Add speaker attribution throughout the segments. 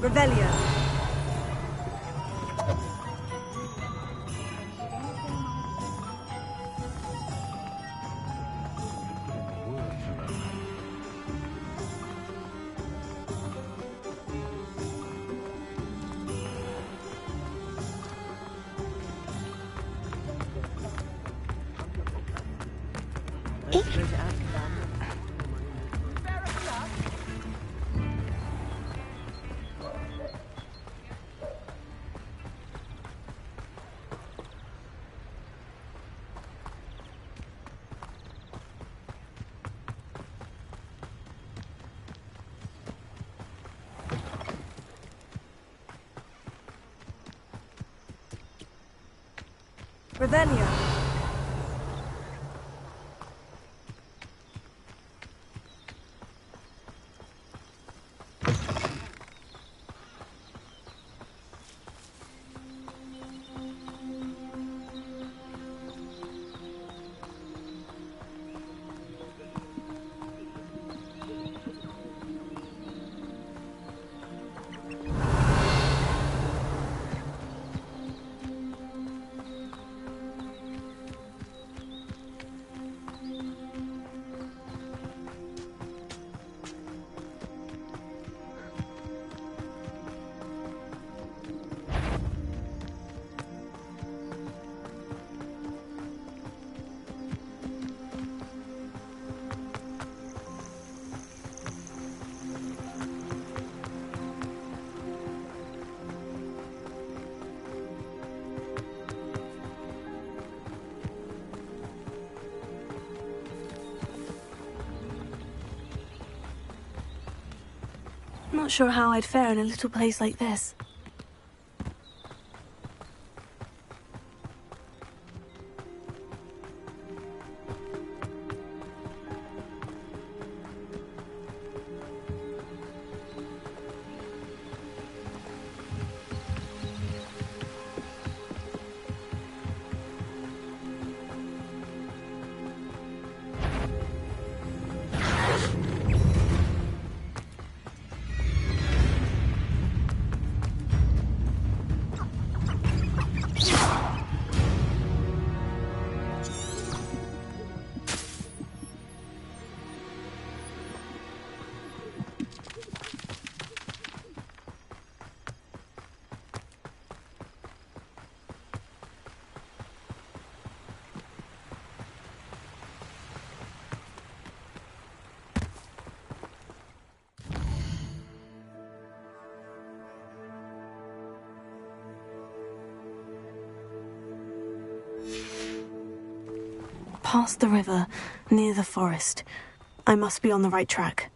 Speaker 1: Revelio. Revelio. Not sure how I'd fare in a little place like this. Past the river, near the forest. I must be on the right track.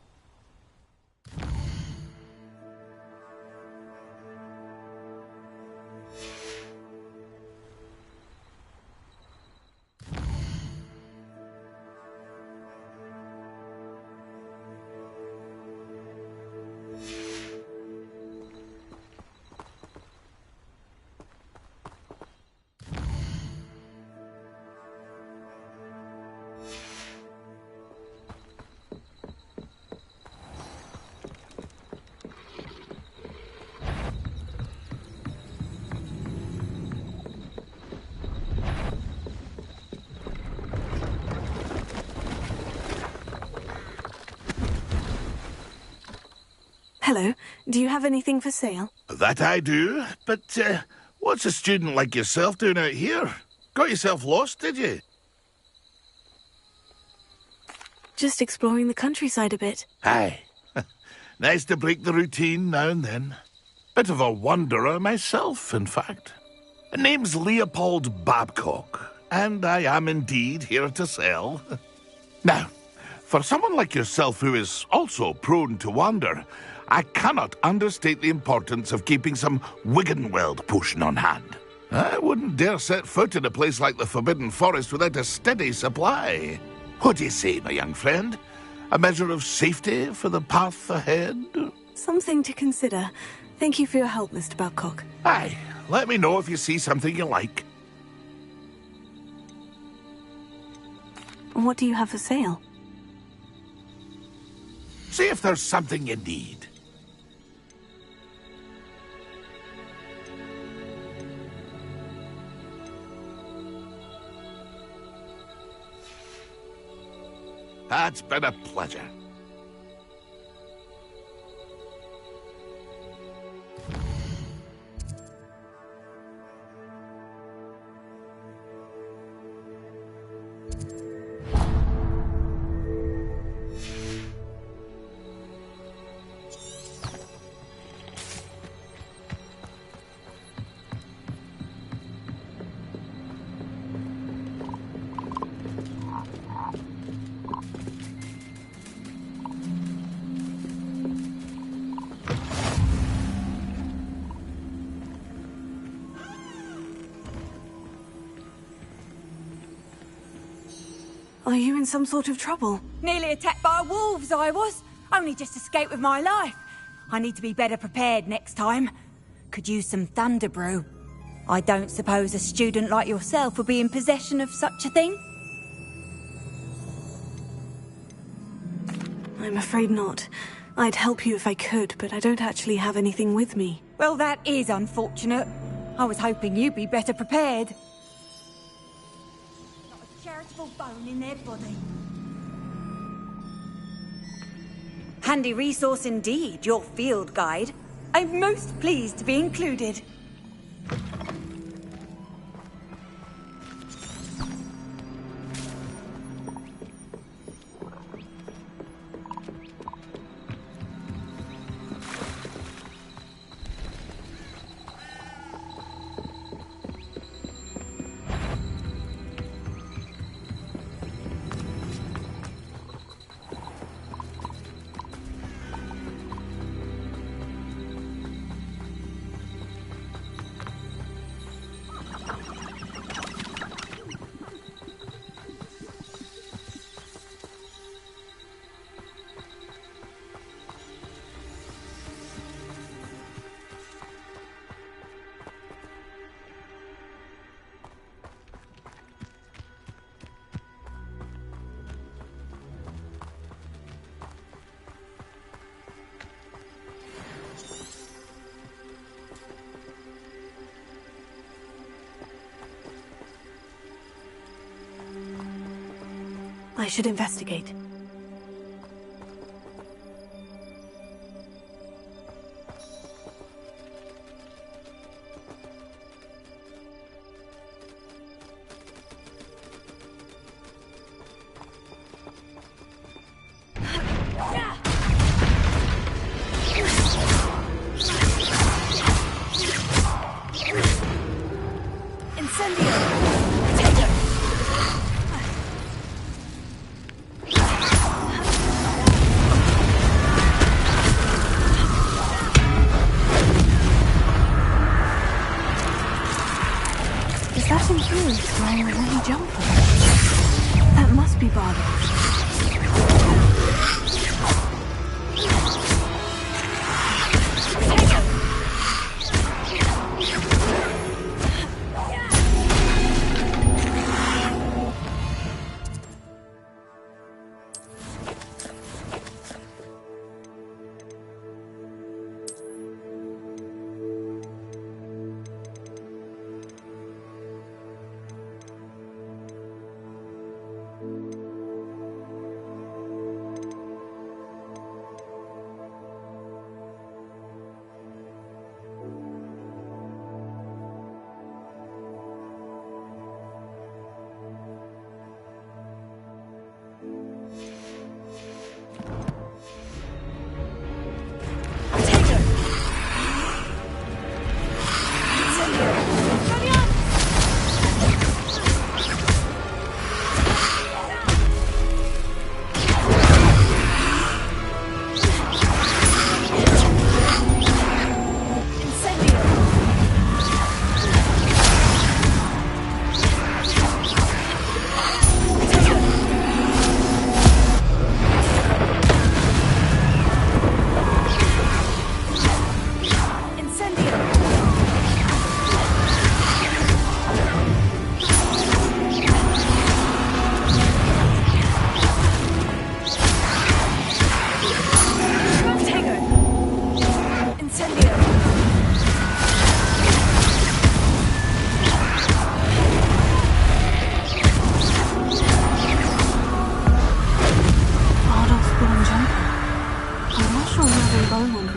Speaker 1: Hello. Do you have anything for sale?
Speaker 2: That I do, but what's a student like yourself doing out here? Got yourself lost, did you?
Speaker 1: Just exploring the countryside a bit.
Speaker 2: Aye. Nice to break the routine now and then. Bit of a wanderer myself, in fact. Name's Leopold Babcock, and I am indeed here to sell. Now, for someone like yourself who is also prone to wander, I cannot understate the importance of keeping some Wiggenweld potion on hand. I wouldn't dare set foot in a place like the Forbidden Forest without a steady supply. What do you say, my young friend? A measure of safety for the path ahead?
Speaker 1: Something to consider. Thank you for your help, Mr. Babcock.
Speaker 2: Aye, let me know if you see something you like.
Speaker 1: What do you have for sale?
Speaker 2: See if there's something you need. It's been a pleasure.
Speaker 1: Are you in some sort of trouble?
Speaker 3: Nearly attacked by wolves, I was. Only just escaped with my life. I need to be better prepared next time. Could use some thunder brew. I don't suppose a student like yourself would be in possession of such a thing?
Speaker 1: I'm afraid not. I'd help you if I could, but I don't actually have anything with me.
Speaker 3: Well, that is unfortunate. I was hoping you'd be better prepared. Not a charitable bone in their body. Handy resource indeed, your field guide. I'm most pleased to be included.
Speaker 1: I should investigate.
Speaker 3: Incendio!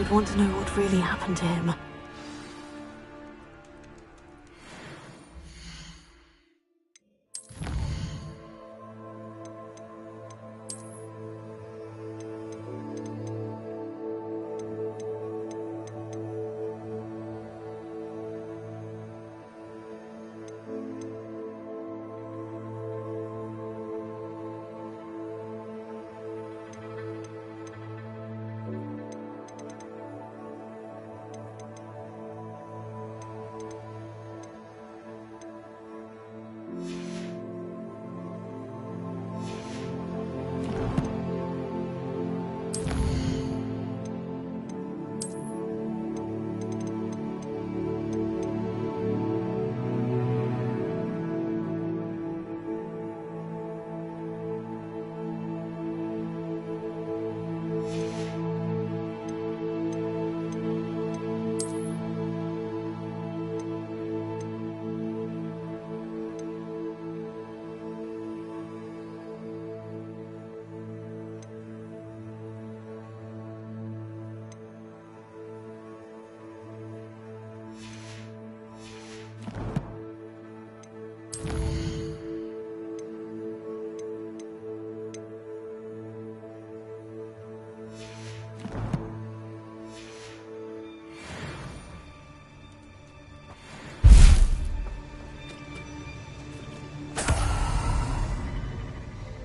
Speaker 1: would want to know what really happened to him.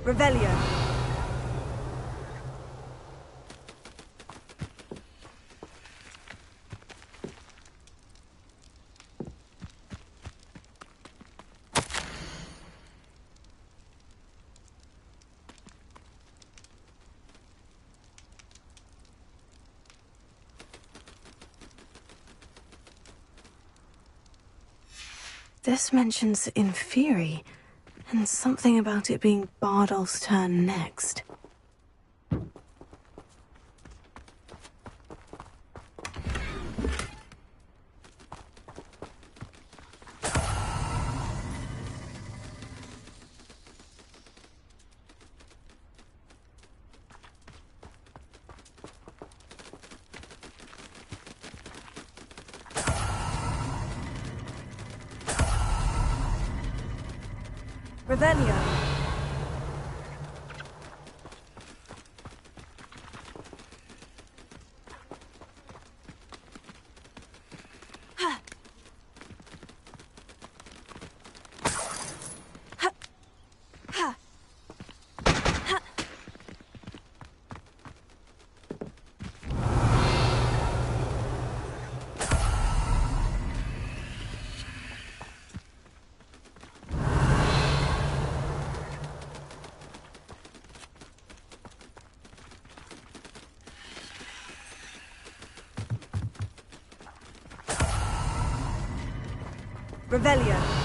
Speaker 3: Revelio.
Speaker 1: This mentions Inferi, and something about it being Bardolph's turn next.
Speaker 3: Revelio. Revelio.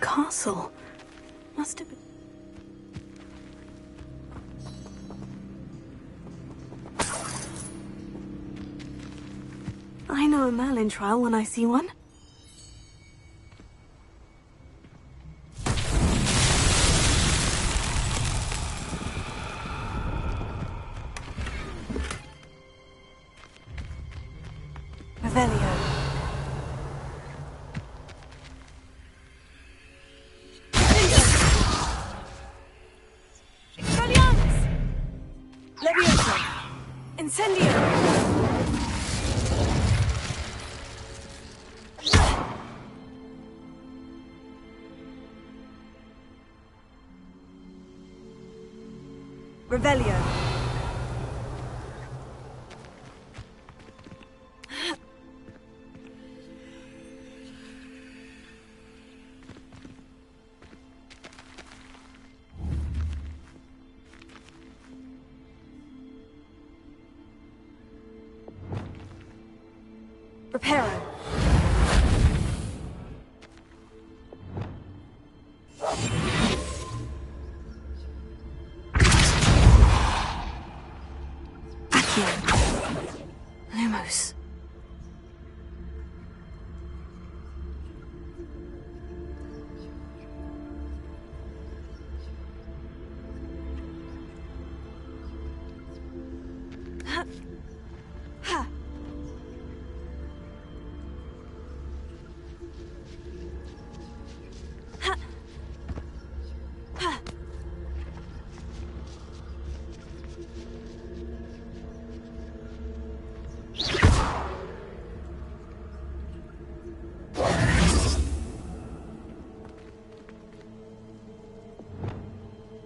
Speaker 1: castle. Must have been... I know a Merlin trial when I see one. Revelio.
Speaker 3: Leviosa!
Speaker 1: Incendio!
Speaker 3: Revelio.
Speaker 1: Reparo. Accio. Lumos. Ha. Ha. Ha. Ha.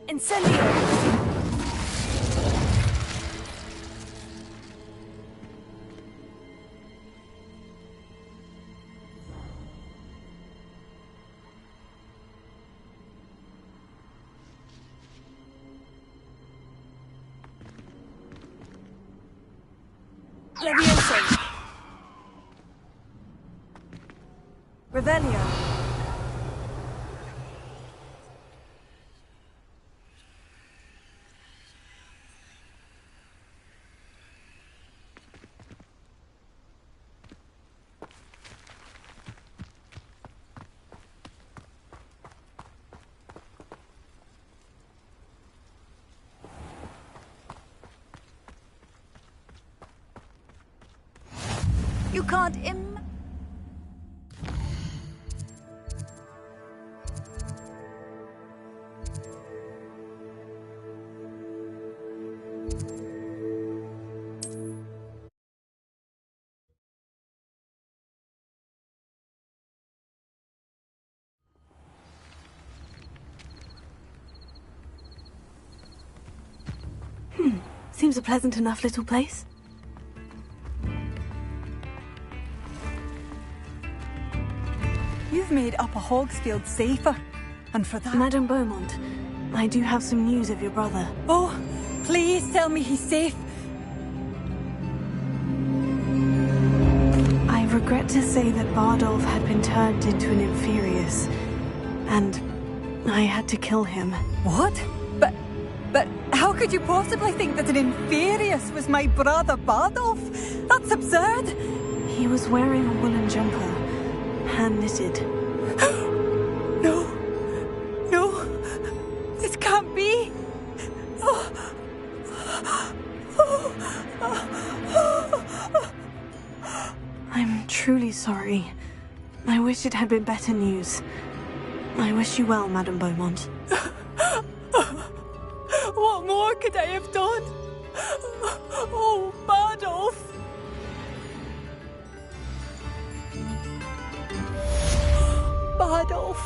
Speaker 1: Incendio! Leviosa! Revelio!
Speaker 3: You can't
Speaker 1: Seems a pleasant enough little place.
Speaker 3: You've made Upper Hogsfield safer. And for that...
Speaker 1: Madame Beaumont, I do have some news of your brother.
Speaker 3: Oh, please tell me he's safe.
Speaker 1: I regret to say that Bardolph had been turned into an Inferius, and I had to kill him.
Speaker 3: What? But how could you possibly think that an Inferius was my brother Bardolph? That's absurd.
Speaker 1: He was wearing a woolen jumper, hand-knitted.
Speaker 3: No, this can't be.
Speaker 1: I'm truly sorry. I wish it had been better news. I wish you well, Madame Beaumont.
Speaker 3: What more could I have done? Oh, Bardolph! Bardolph,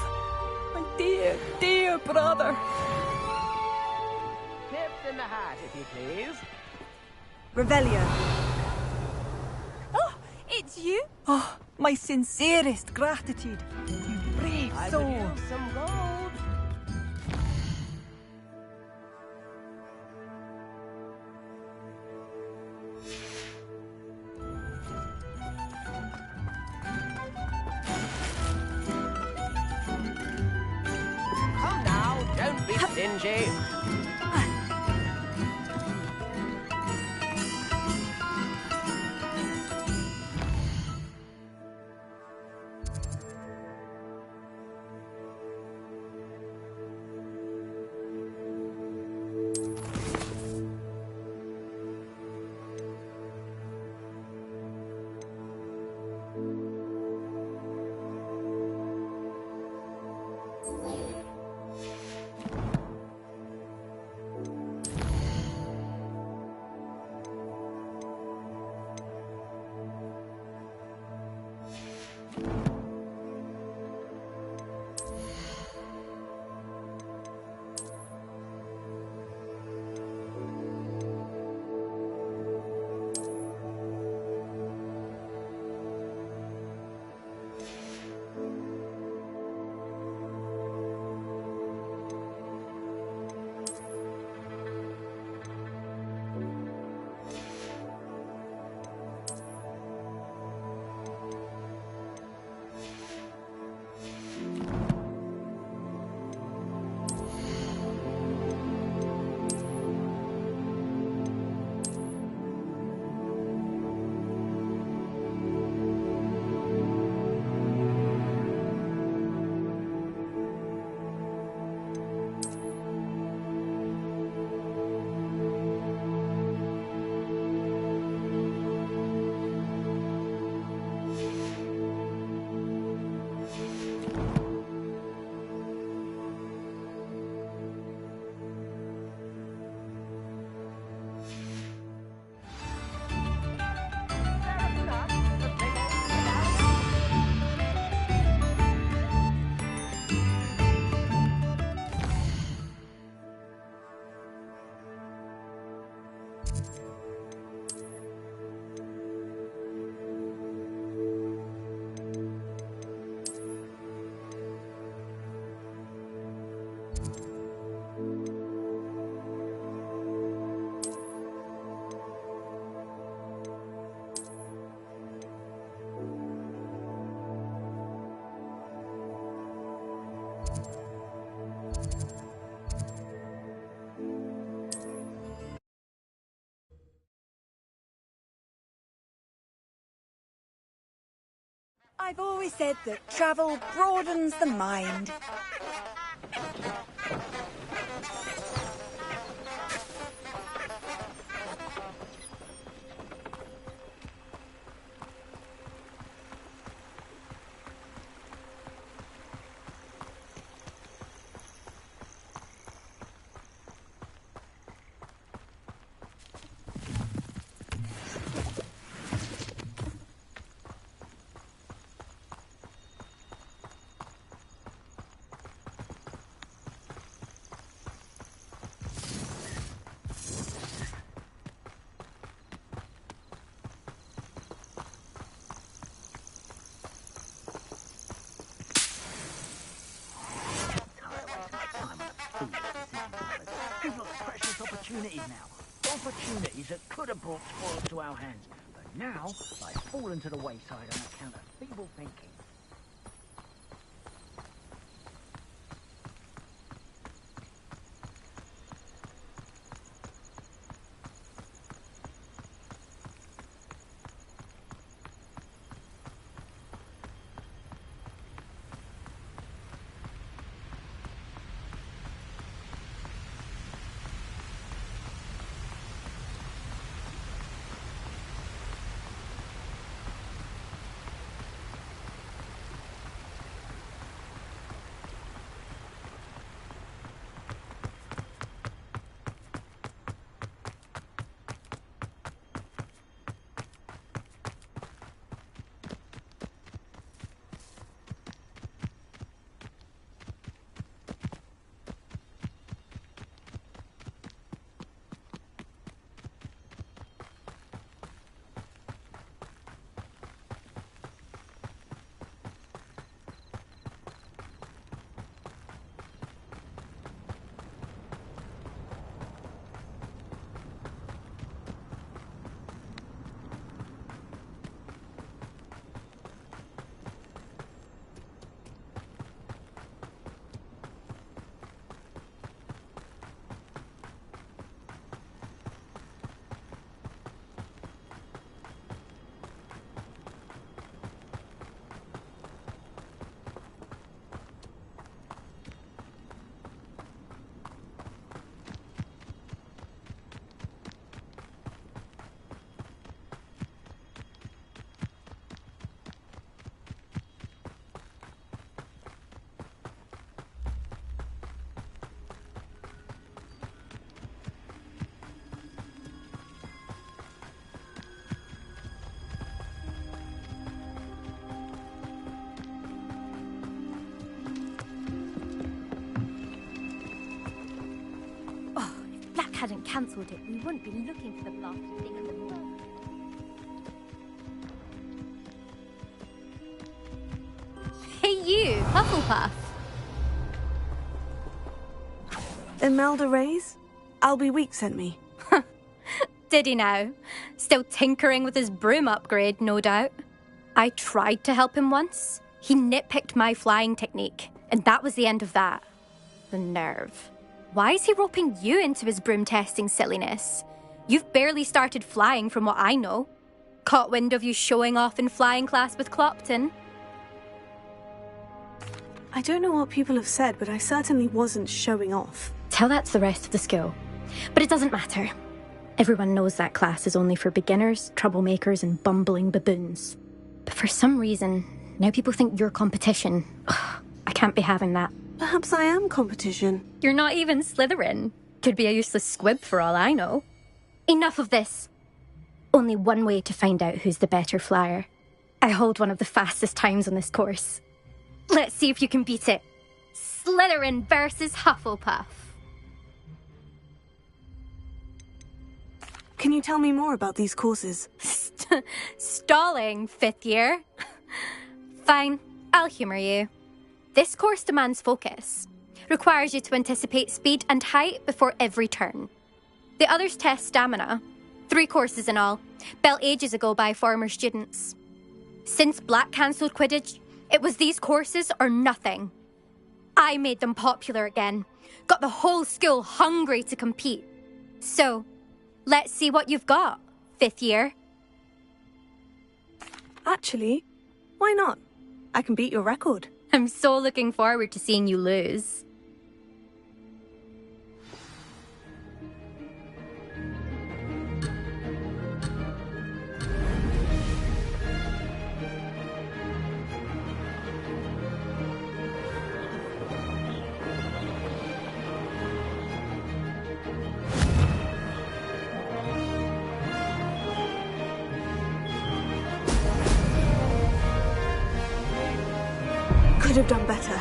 Speaker 3: my dear, dear brother.
Speaker 4: Tips in the hat, if you please.
Speaker 3: Revelio. Oh, it's you? Oh, my sincerest gratitude. You brave
Speaker 4: I
Speaker 3: soul.
Speaker 4: could use some gold. Stingy.
Speaker 3: I've always said that travel broadens the mind.
Speaker 5: We've lost precious opportunities now. Opportunities that could have brought spoils to our hands. But now, they've fallen to the wayside on account of feeble thinking.
Speaker 6: hadn't cancelled it, we wouldn't be looking for the blasted thing in the first. Hey you, Hufflepuff.
Speaker 1: Imelda Reyes? Albie Week sent me.
Speaker 6: Did he now? Still tinkering with his broom upgrade, no doubt. I tried to help him once. He nitpicked my flying technique, and that was the end of that. The nerve. Why is he roping you into his broom testing silliness? You've barely started flying from what I know. Caught wind of you showing off in flying class with Clopton?
Speaker 1: I don't know what people have said, but I certainly wasn't showing off.
Speaker 6: Tell that to the rest of the school. But it doesn't matter. Everyone knows that class is only for beginners, troublemakers, and bumbling baboons. But for some reason, now people think you're competition. Ugh, I can't be having that.
Speaker 1: Perhaps I am competition.
Speaker 6: You're not even Slytherin. Could be a useless squib for all I know. Enough of this. Only one way to find out who's the better flyer. I hold one of the fastest times on this course. Let's see if you can beat it. Slytherin versus Hufflepuff.
Speaker 1: Can you tell me more about these courses?
Speaker 6: Stalling, 5th year. Fine, I'll humour you. This course demands focus. Requires you to anticipate speed and height before every turn. The others test stamina. 3 courses in all, built ages ago by former students. Since Black cancelled Quidditch, it was these courses or nothing. I made them popular again. Got the whole school hungry to compete. So, let's see what you've got, 5th year.
Speaker 1: Actually, why not? I can beat your record.
Speaker 6: I'm so looking forward to seeing you lose.
Speaker 1: Could have done better.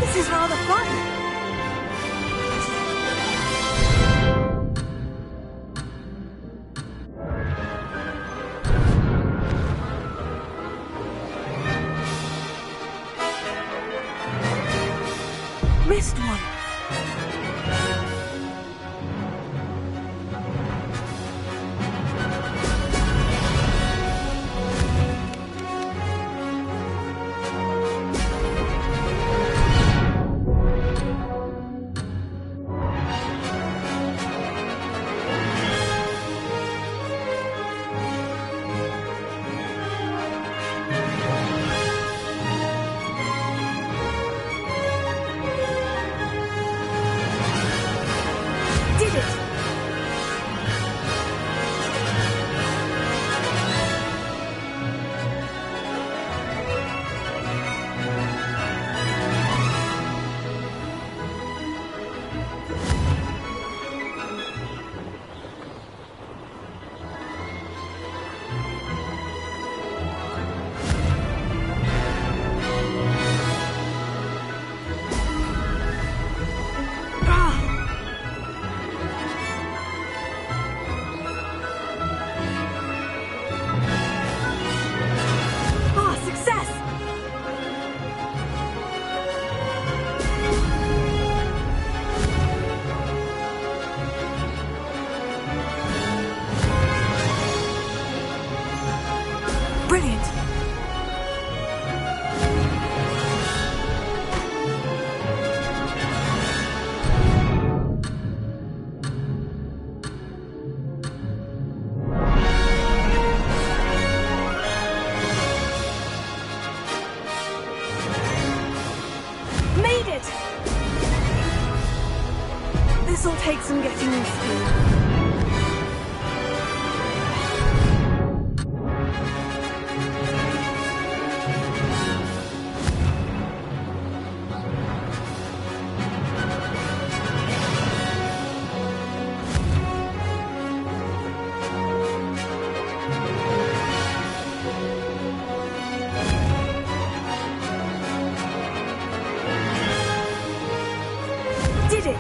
Speaker 1: This is rather fun. Missed one. This'll take some getting used to. Did it!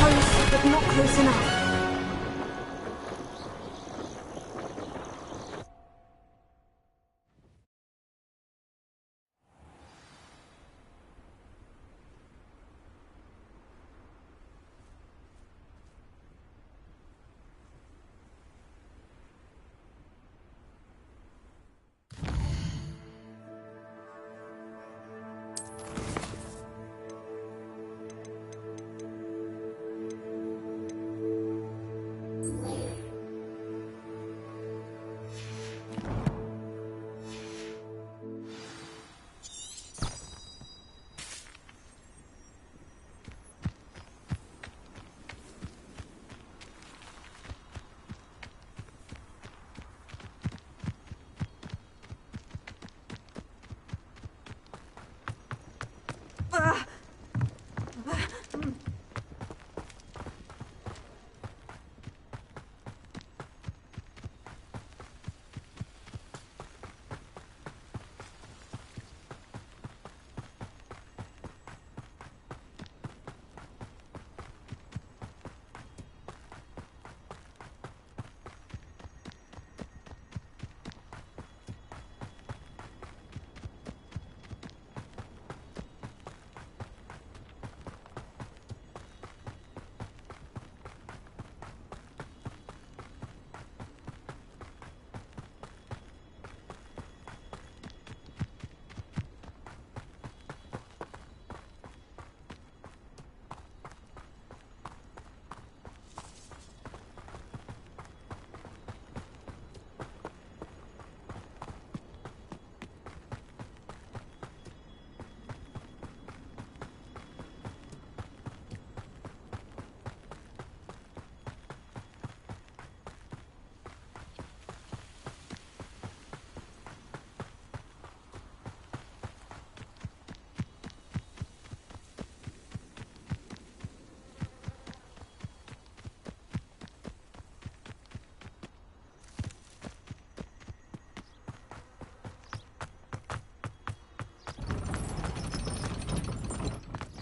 Speaker 1: Close, but not close enough.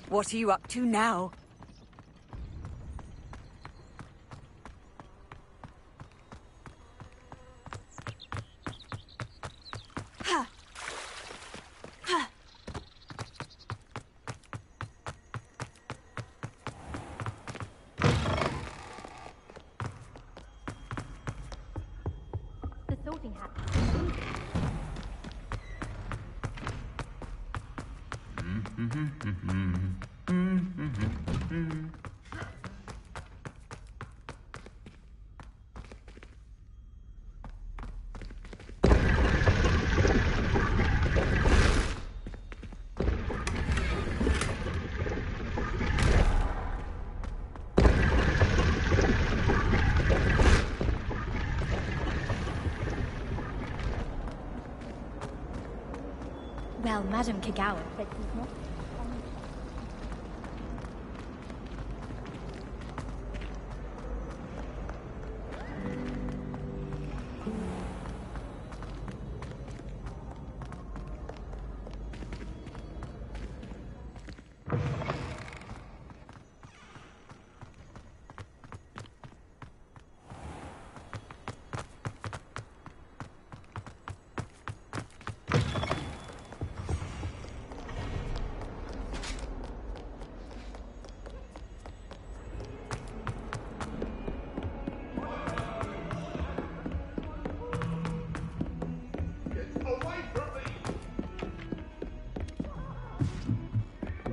Speaker 3: What are you up to now?
Speaker 6: The sorting hat. Well, Madam Kagawa said he's not.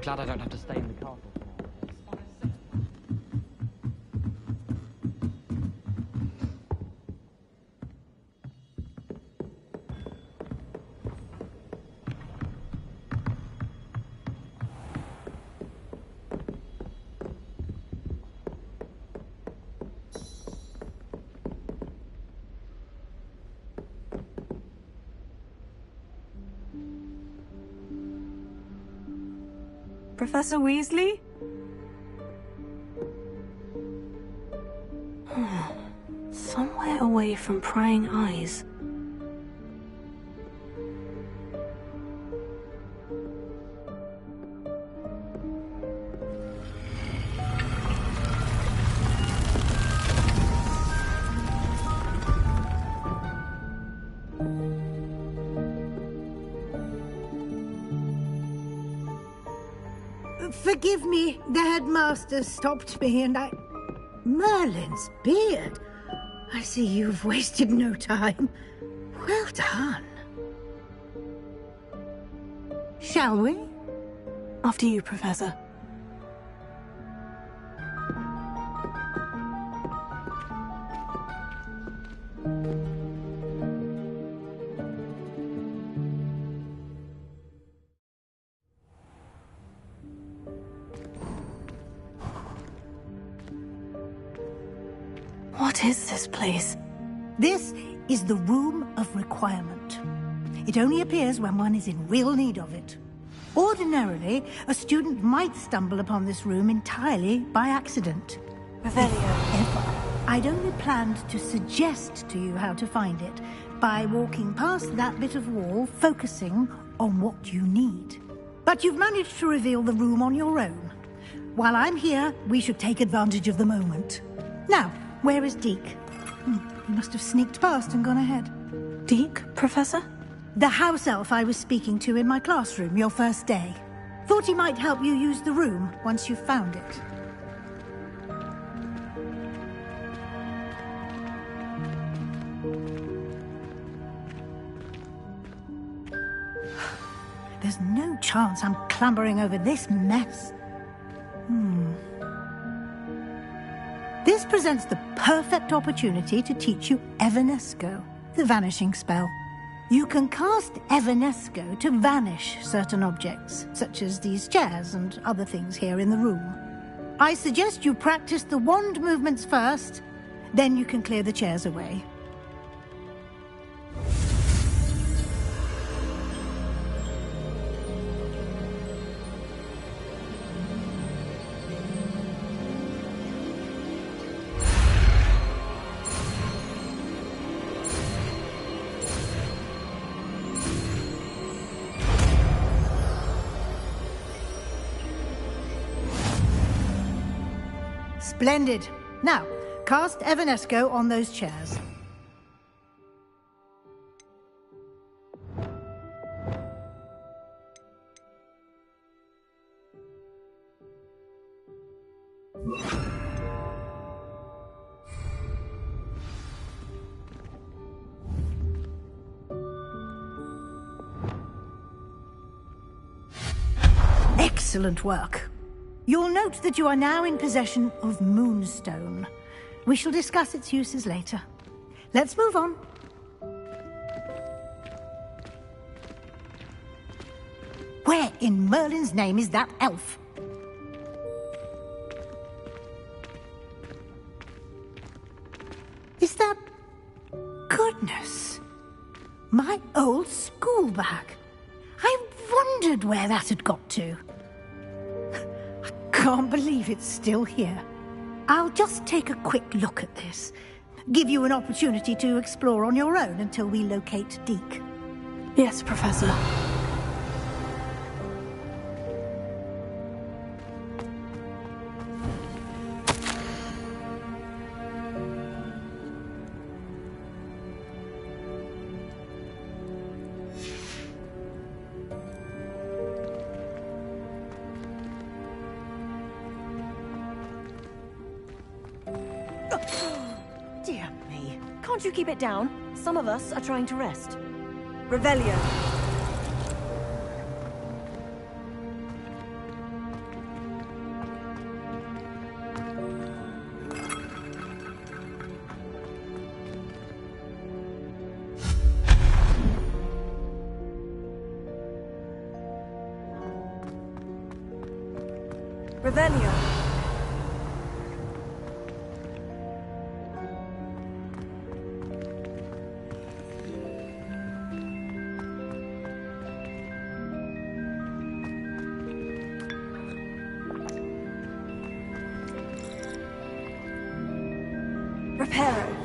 Speaker 4: Glad I don't have to stay in the castle.
Speaker 1: Professor Weasley? Somewhere away from prying eyes.
Speaker 7: Forgive me, the headmaster stopped me and I... Merlin's beard. I see you've wasted no time. Well done. Shall we?
Speaker 1: After you, Professor. What is this place?
Speaker 7: This is the Room of Requirement. It only appears when one is in real need of it. Ordinarily, a student might stumble upon this room entirely by accident.
Speaker 1: Revelio.
Speaker 7: However, I'd only planned to suggest to you how to find it by walking past that bit of wall, focusing on what you need. But you've managed to reveal the room on your own. While I'm here, we should take advantage of the moment. Now, where is Deke? He must have sneaked past and gone ahead.
Speaker 1: Deke, Professor?
Speaker 7: The house elf I was speaking to in my classroom your first day. Thought he might help you use the room once you've found it. There's no chance I'm clambering over this mess. This presents the perfect opportunity to teach you Evanesco, the vanishing spell. You can cast Evanesco to vanish certain objects, such as these chairs and other things here in the room. I suggest you practice the wand movements first, then you can clear the chairs away. Splendid. Now, cast Evanesco on those chairs. Excellent work. You'll note that you are now in possession of Moonstone. We shall discuss its uses later. Let's move on. Where in Merlin's name is that elf? Is that... Goodness! My old school bag. I wondered where that had got to. Can't believe it's still here. I'll just take a quick look at this. Give you an opportunity to explore on your own until we locate Deke.
Speaker 1: Yes, Professor.
Speaker 8: Dear me. Can't you keep it down? Some of us are trying to rest.
Speaker 3: Revelio.
Speaker 1: Revelio. Reparo.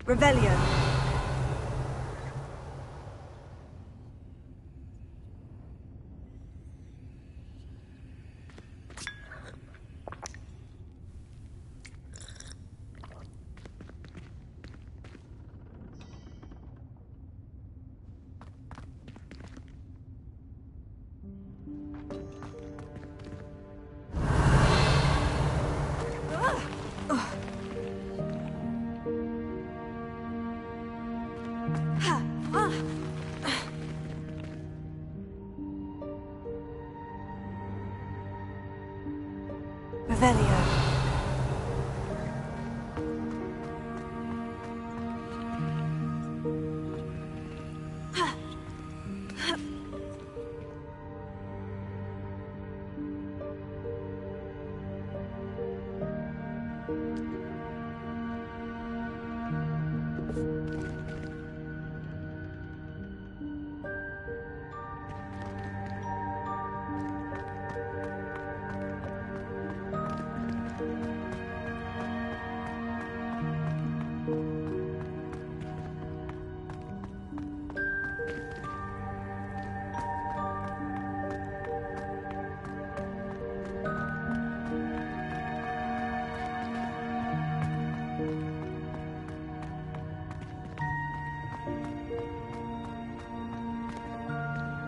Speaker 1: Revelio. Revelio.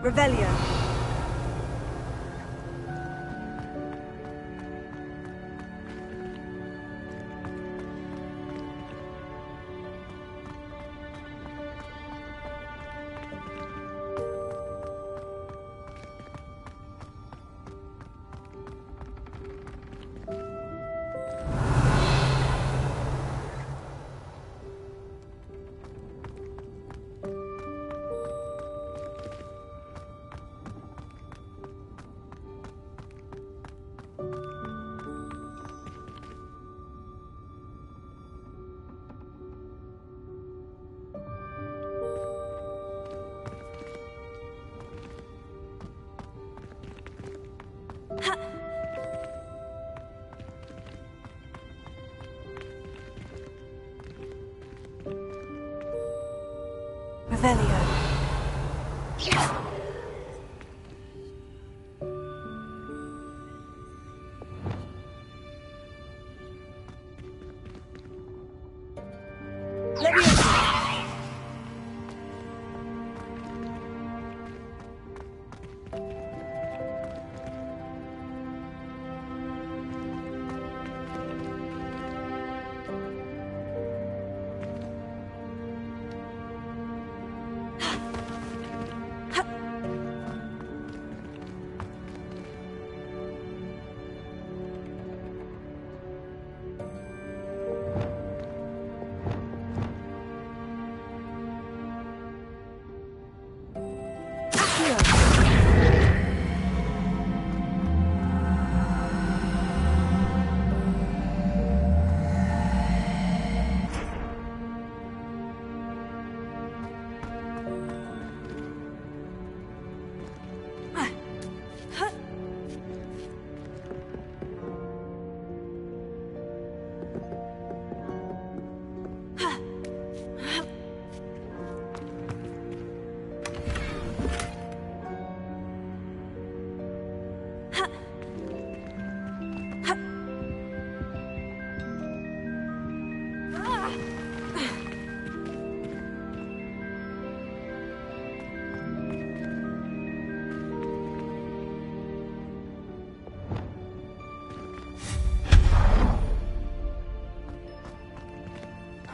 Speaker 1: Revelio. Revelio.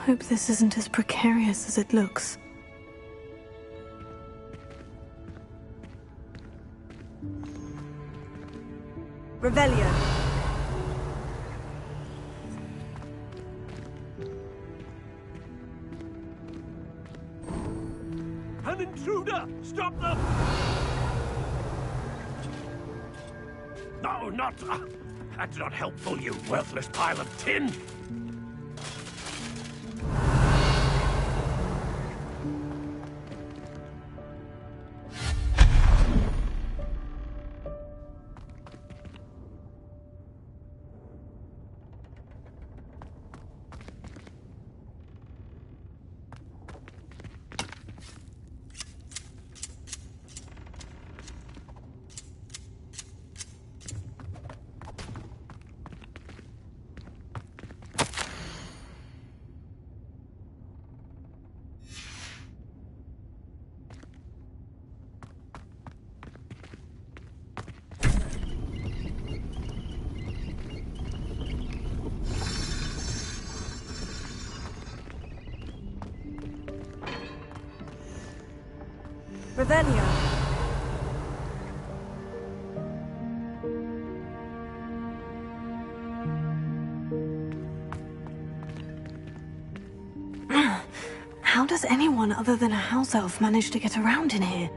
Speaker 1: Hope this isn't as precarious as it looks.
Speaker 3: Revelio.
Speaker 9: An intruder! Stop them! No, not... that's not helpful, you worthless pile of tin!
Speaker 3: Revelio.
Speaker 1: How does anyone other than a house elf manage to get around in here?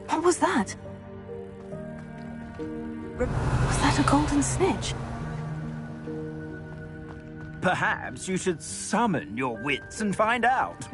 Speaker 1: What was that? Was that a golden snitch?
Speaker 10: Perhaps you should summon your wits and find out.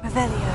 Speaker 1: Revelio.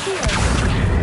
Speaker 3: Here.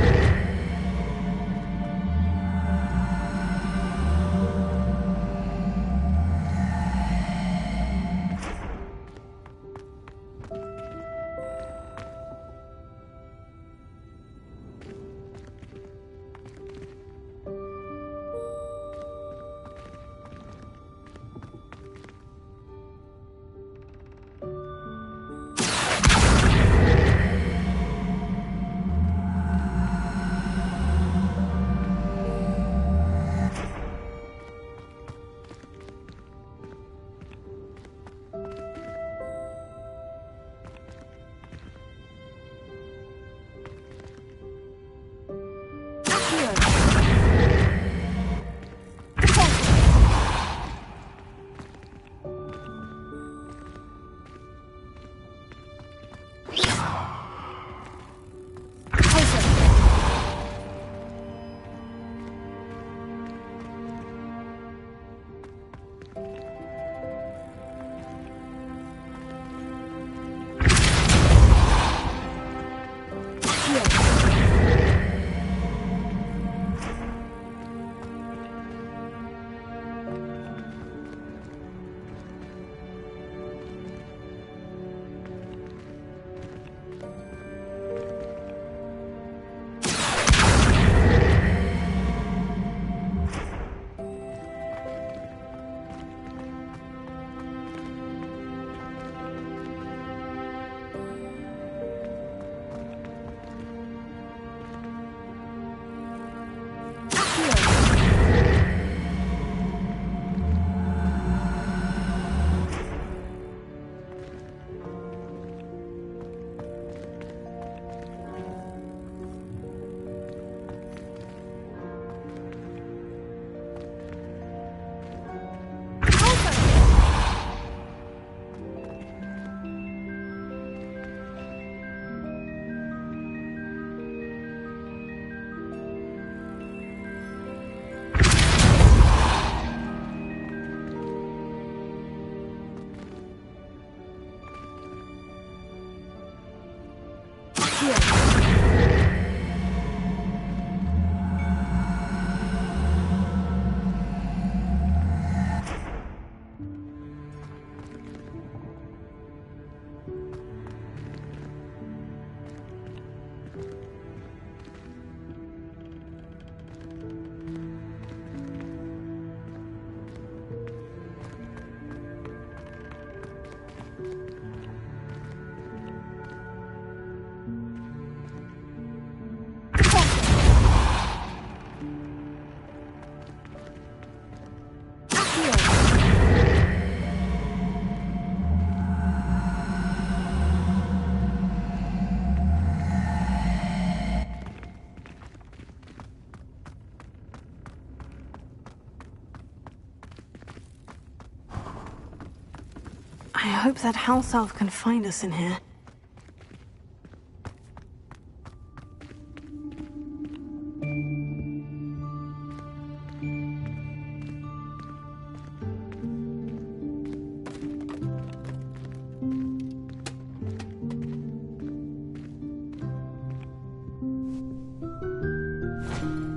Speaker 1: I hope that house elf can find us in here.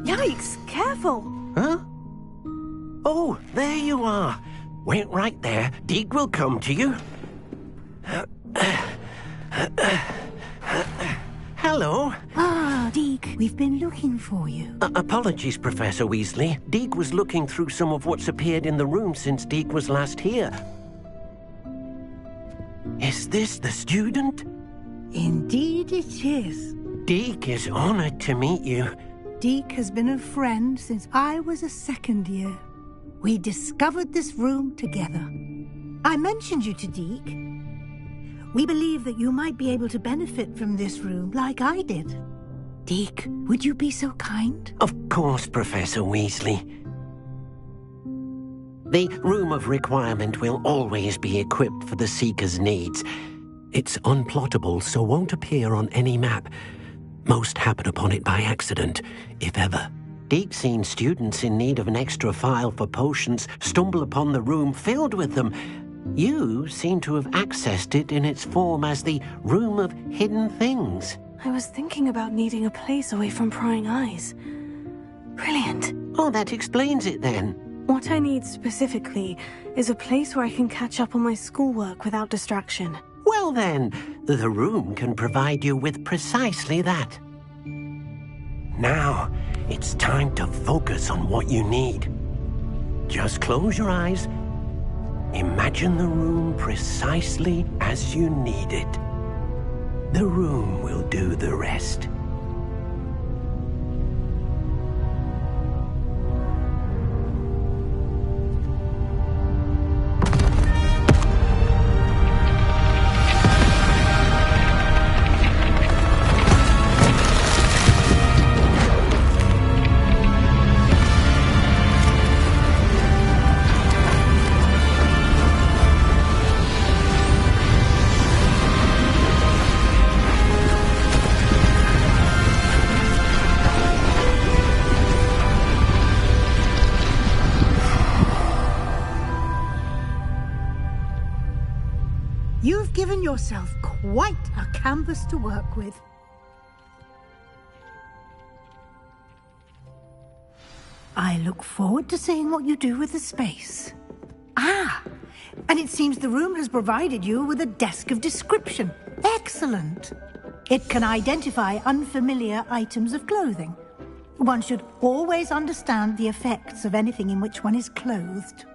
Speaker 8: Yikes! Careful!
Speaker 11: Huh? Oh, there you are. Wait right there. Deek will come to you. Hello.
Speaker 7: Ah, Deke, we've been looking for you.
Speaker 11: Apologies, Professor Weasley. Deek was looking through some of what's appeared in the room since Deek was last here. Is this the student?
Speaker 7: Indeed it is.
Speaker 11: Deek is honored to meet you.
Speaker 7: Deke has been a friend since I was a second year. We discovered this room together. I mentioned you to Deke. We believe that you might be able to benefit from this room like I did. Deke, would you be so kind?
Speaker 11: Of course, Professor Weasley. The Room of Requirement will always be equipped for the Seeker's needs. It's unplottable, so won't appear on any map. Most happen upon it by accident, if ever. Deke's seen students in need of an extra file for potions stumble upon the room filled with them. You seem to have accessed it in its form as the Room of Hidden Things.
Speaker 1: I was thinking about needing a place away from prying eyes. Brilliant.
Speaker 11: Oh, that explains it then.
Speaker 1: What I need specifically is a place where I can catch up on my schoolwork without distraction.
Speaker 11: Well then, the room can provide you with precisely that. Now, it's time to focus on what you need. Just close your eyes. Imagine the room precisely as you need it. The room will do the rest.
Speaker 7: You've given yourself quite a canvas to work with. I look forward to seeing what you do with the space. Ah, and it seems the room has provided you with a desk of description. Excellent. It can identify unfamiliar items of clothing. One should always understand the effects of anything in which one is clothed.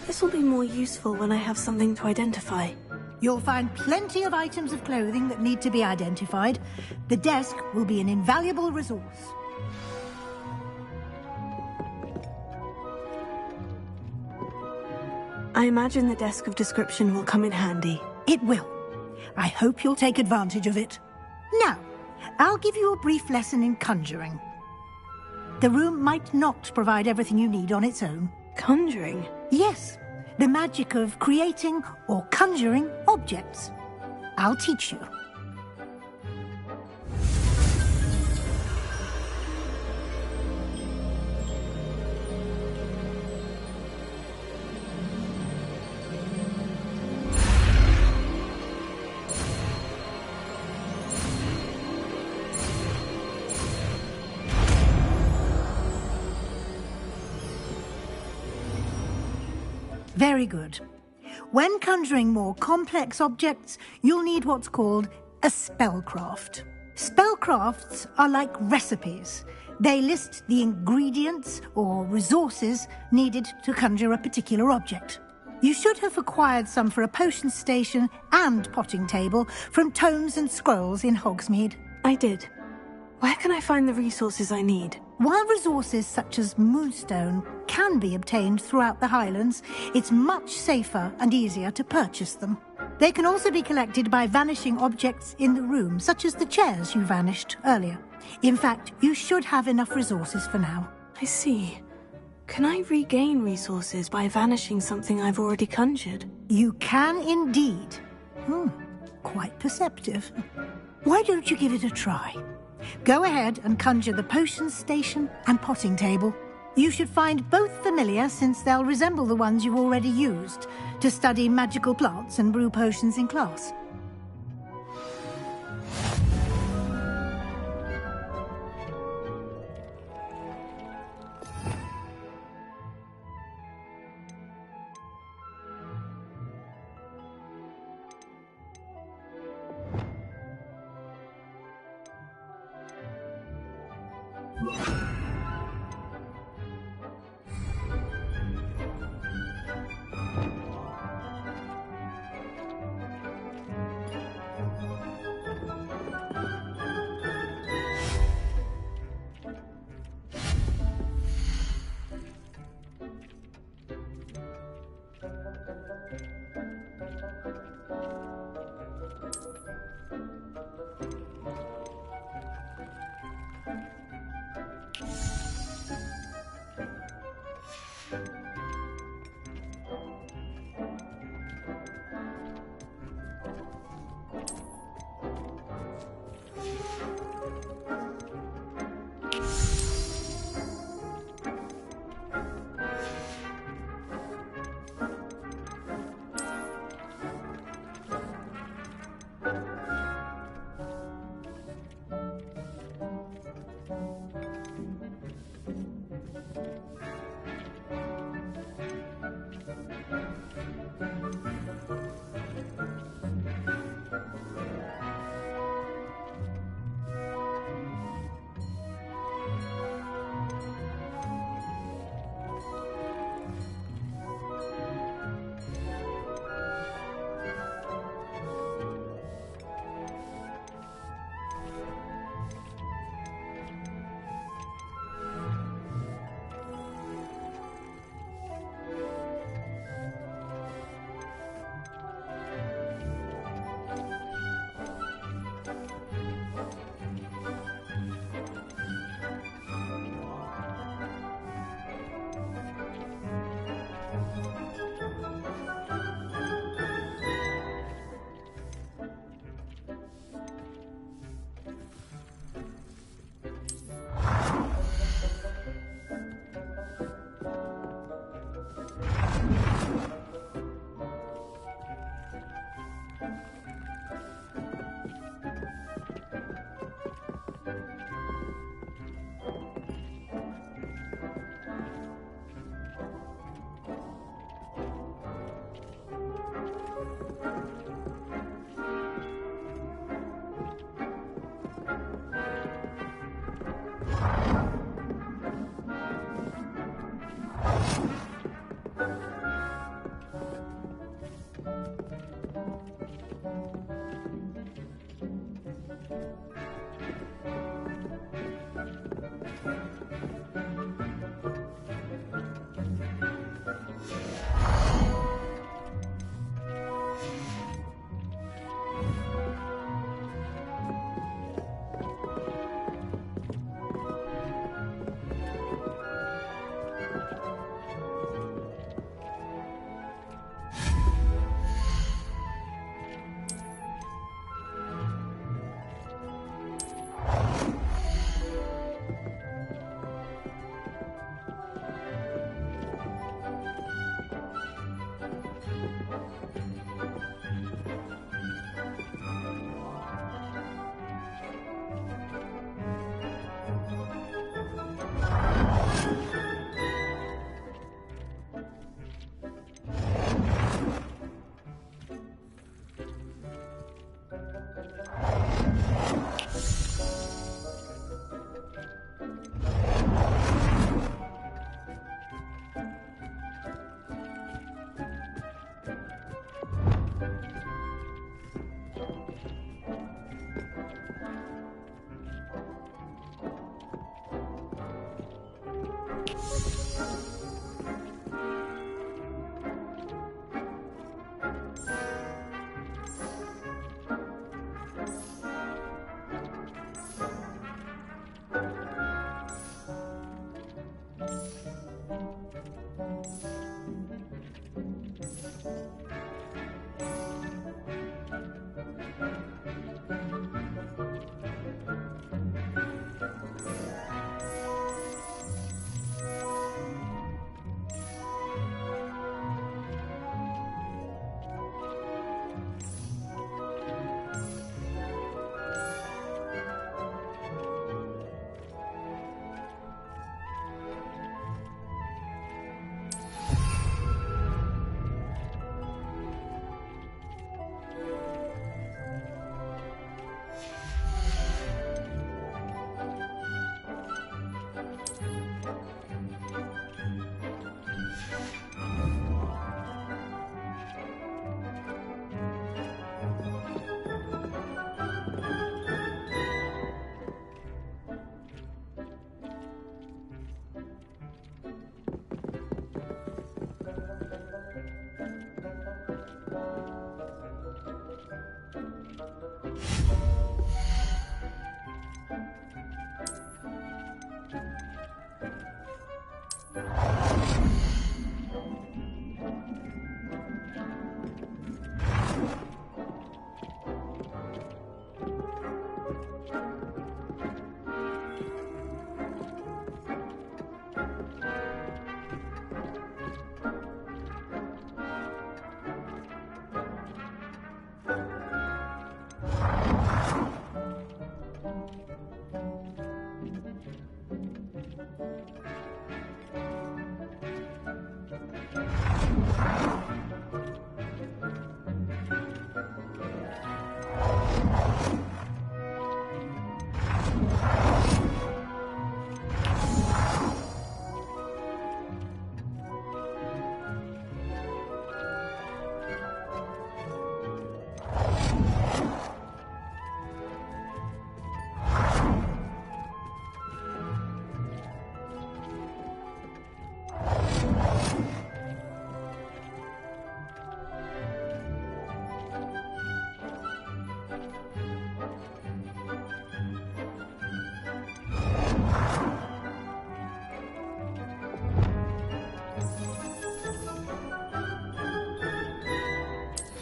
Speaker 1: This will be more useful when I have something to identify.
Speaker 7: You'll find plenty of items of clothing that need to be identified. The desk will be an invaluable resource.
Speaker 1: I imagine the desk of description will come in handy.
Speaker 7: It will. I hope you'll take advantage of it. Now, I'll give you a brief lesson in conjuring. The room might not provide everything you need on its own.
Speaker 1: Conjuring?
Speaker 7: Yes, the magic of creating or conjuring objects. I'll teach you. Very good. When conjuring more complex objects, you'll need what's called a spellcraft. Spellcrafts are like recipes. They list the ingredients or resources needed to conjure a particular object. You should have acquired some for a potion station and potting table from tomes and scrolls in Hogsmeade.
Speaker 1: I did. Where can I find the resources I need?
Speaker 7: While resources such as moonstone can be obtained throughout the Highlands, it's much safer and easier to purchase them. They can also be collected by vanishing objects in the room, such as the chairs you vanished earlier. In fact, you should have enough resources for now.
Speaker 1: I see. Can I regain resources by vanishing something I've already conjured?
Speaker 7: You can indeed. Quite perceptive. Why don't you give it a try? Go ahead and conjure the potion station and potting table. You should find both familiar, since they'll resemble the ones you've already used to study magical plants and brew potions in class.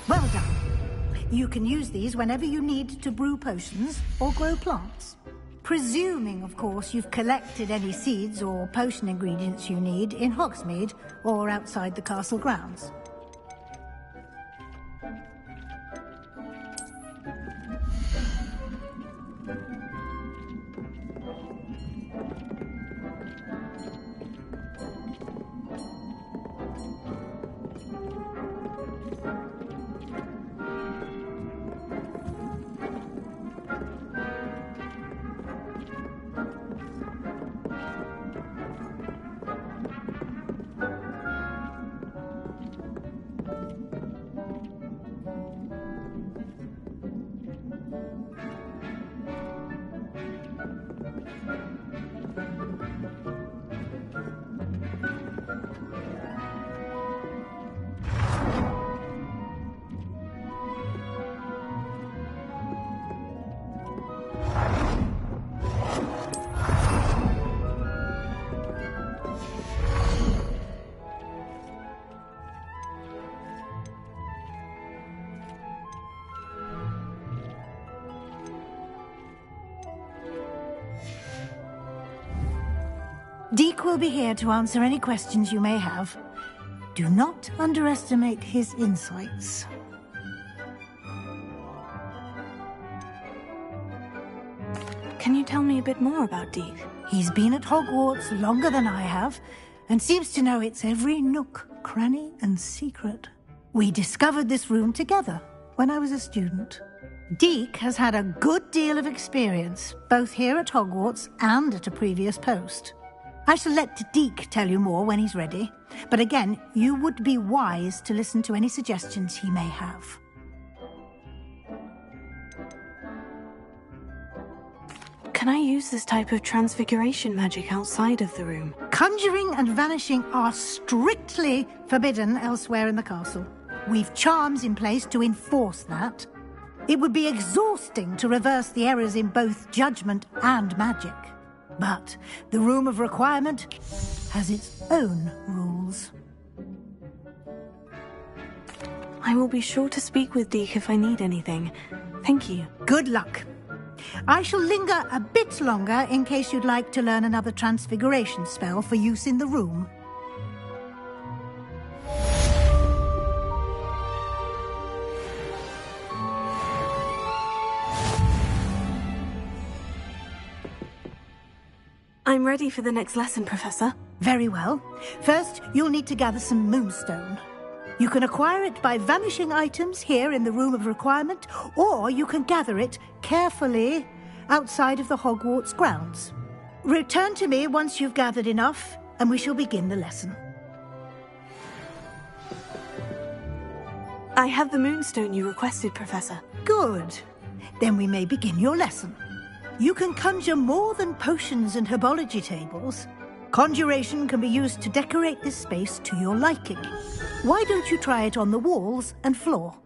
Speaker 7: Well done. You can use these whenever you need to brew potions or grow plants. Presuming, of course, you've collected any seeds or potion ingredients you need in Hogsmeade or outside the castle grounds. Deke will be here to answer any questions you may have. Do not underestimate his insights.
Speaker 1: Can you tell me a bit more about Deke?
Speaker 7: He's been at Hogwarts longer than I have, and seems to know its every nook, cranny, and secret. We discovered this room together when I was a student. Deke has had a good deal of experience, both here at Hogwarts and at a previous post. I shall let Deke tell you more when he's ready, but again, you would be wise to listen to any suggestions he may have.
Speaker 1: Can I use this type of transfiguration magic outside of the room?
Speaker 7: Conjuring and vanishing are strictly forbidden elsewhere in the castle. We've charms in place to enforce that. It would be exhausting to reverse the errors in both judgment and magic. But the Room of Requirement has its own rules.
Speaker 1: I will be sure to speak with Deke if I need anything. Thank you.
Speaker 7: Good luck. I shall linger a bit longer in case you'd like to learn another transfiguration spell for use in the room.
Speaker 1: I'm ready for the next lesson, Professor.
Speaker 7: Very well. First, you'll need to gather some moonstone. You can acquire it by vanishing items here in the Room of Requirement, or you can gather it carefully outside of the Hogwarts grounds. Return to me once you've gathered enough, and we shall begin the lesson.
Speaker 1: I have the moonstone you requested, Professor.
Speaker 7: Good. Then we may begin your lesson. You can conjure more than potions and herbology tables. Conjuration can be used to decorate this space to your liking. Why don't you try it on the walls and floor?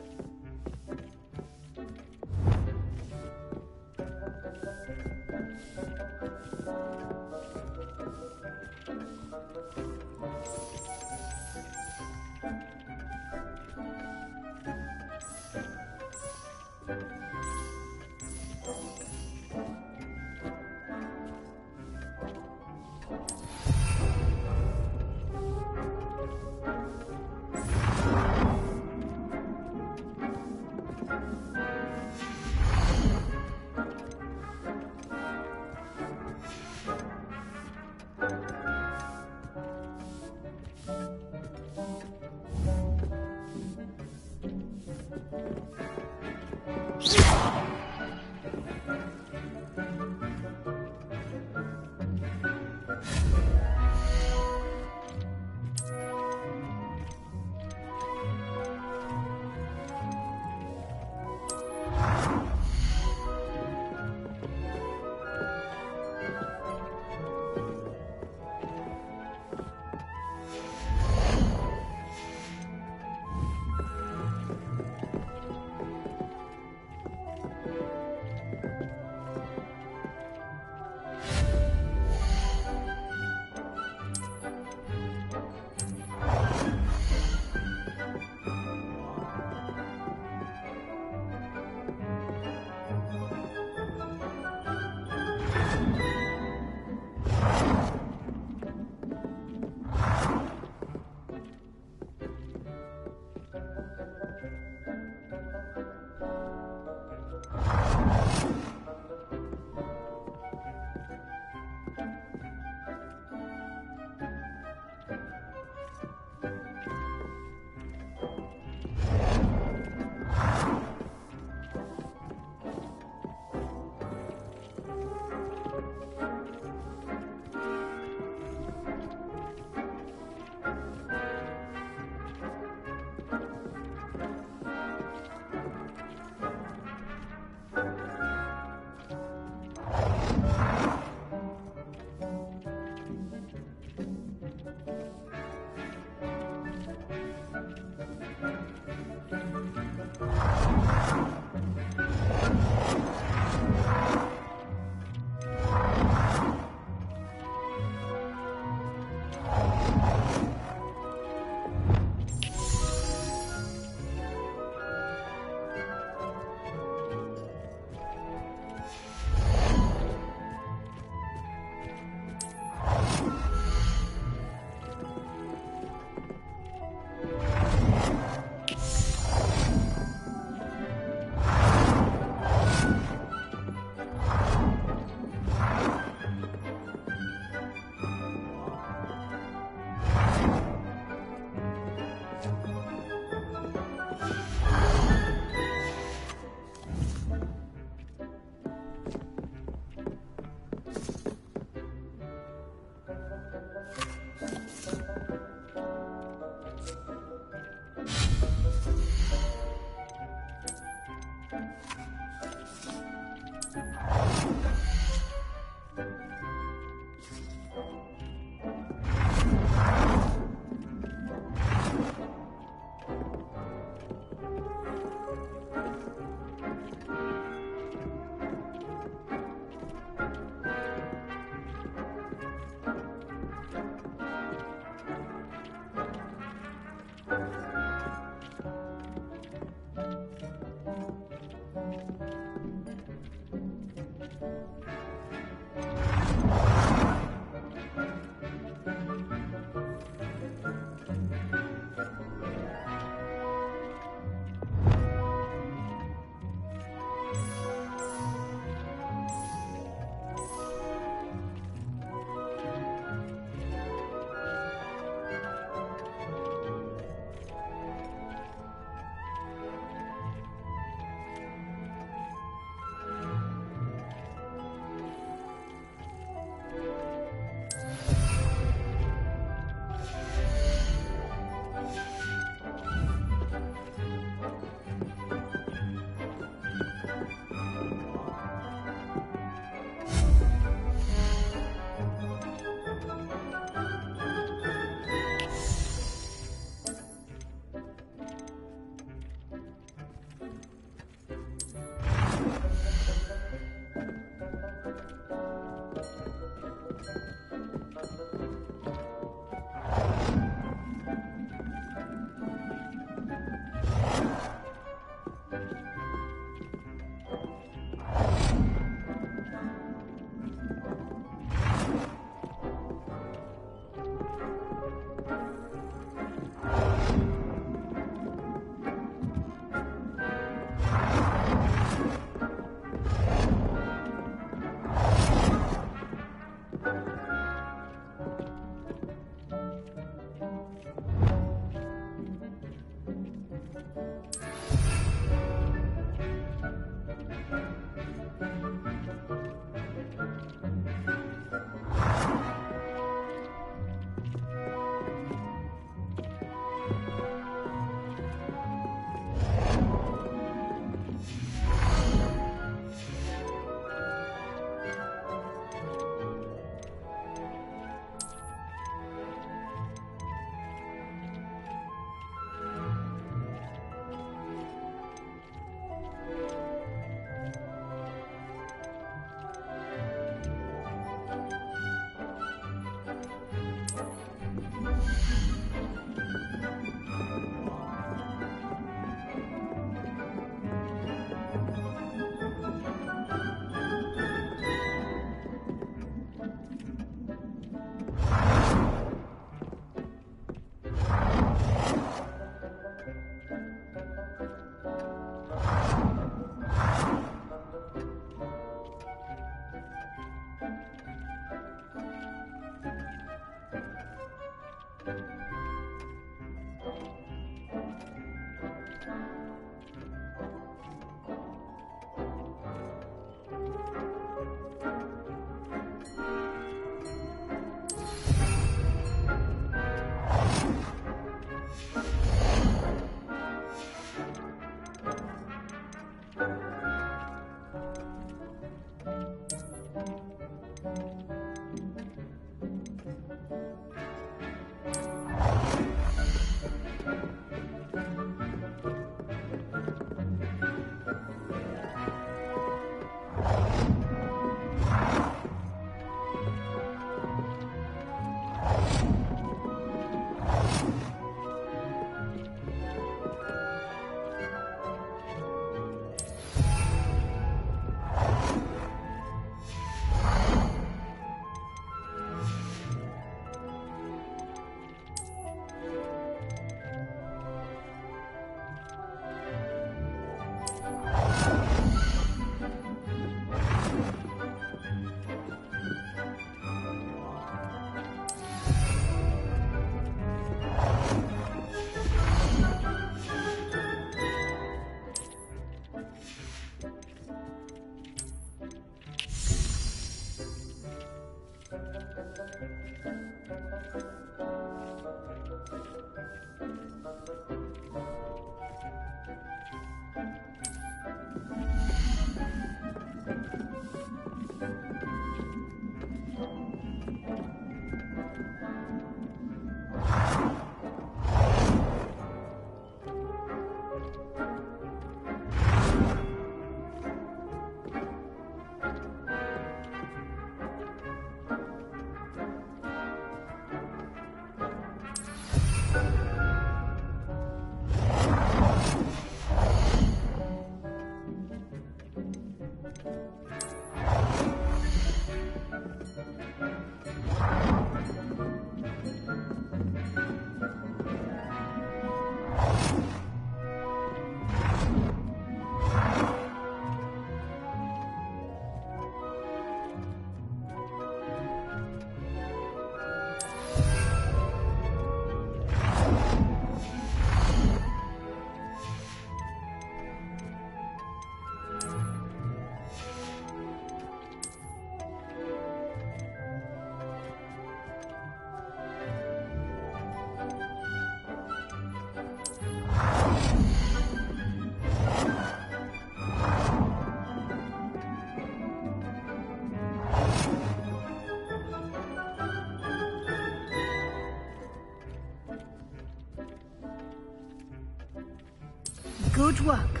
Speaker 7: Good work.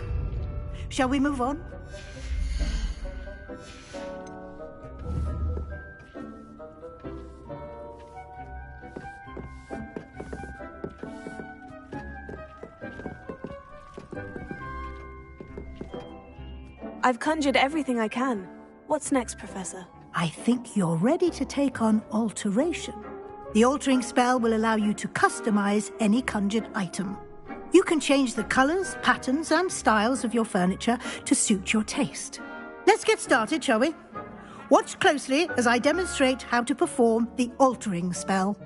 Speaker 7: Shall we move on?
Speaker 1: I've conjured everything I can. What's next, Professor?
Speaker 7: I think you're ready to take on alteration. The altering spell will allow you to customize any conjured item. You can change the colors, patterns, and styles of your furniture to suit your taste. Let's get started, shall we? Watch closely as I demonstrate how to perform the altering spell.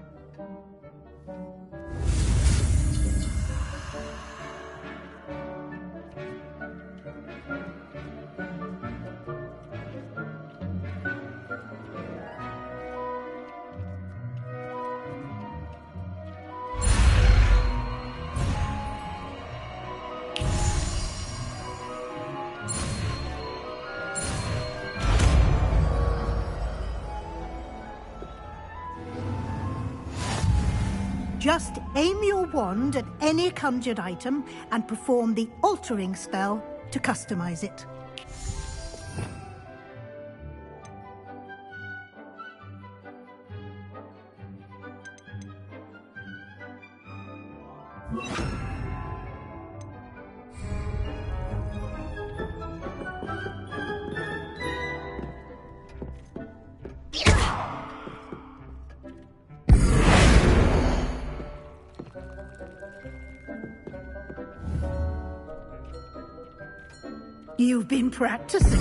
Speaker 7: Just aim your wand at any conjured item and perform the altering spell to customize it. You've been practicing.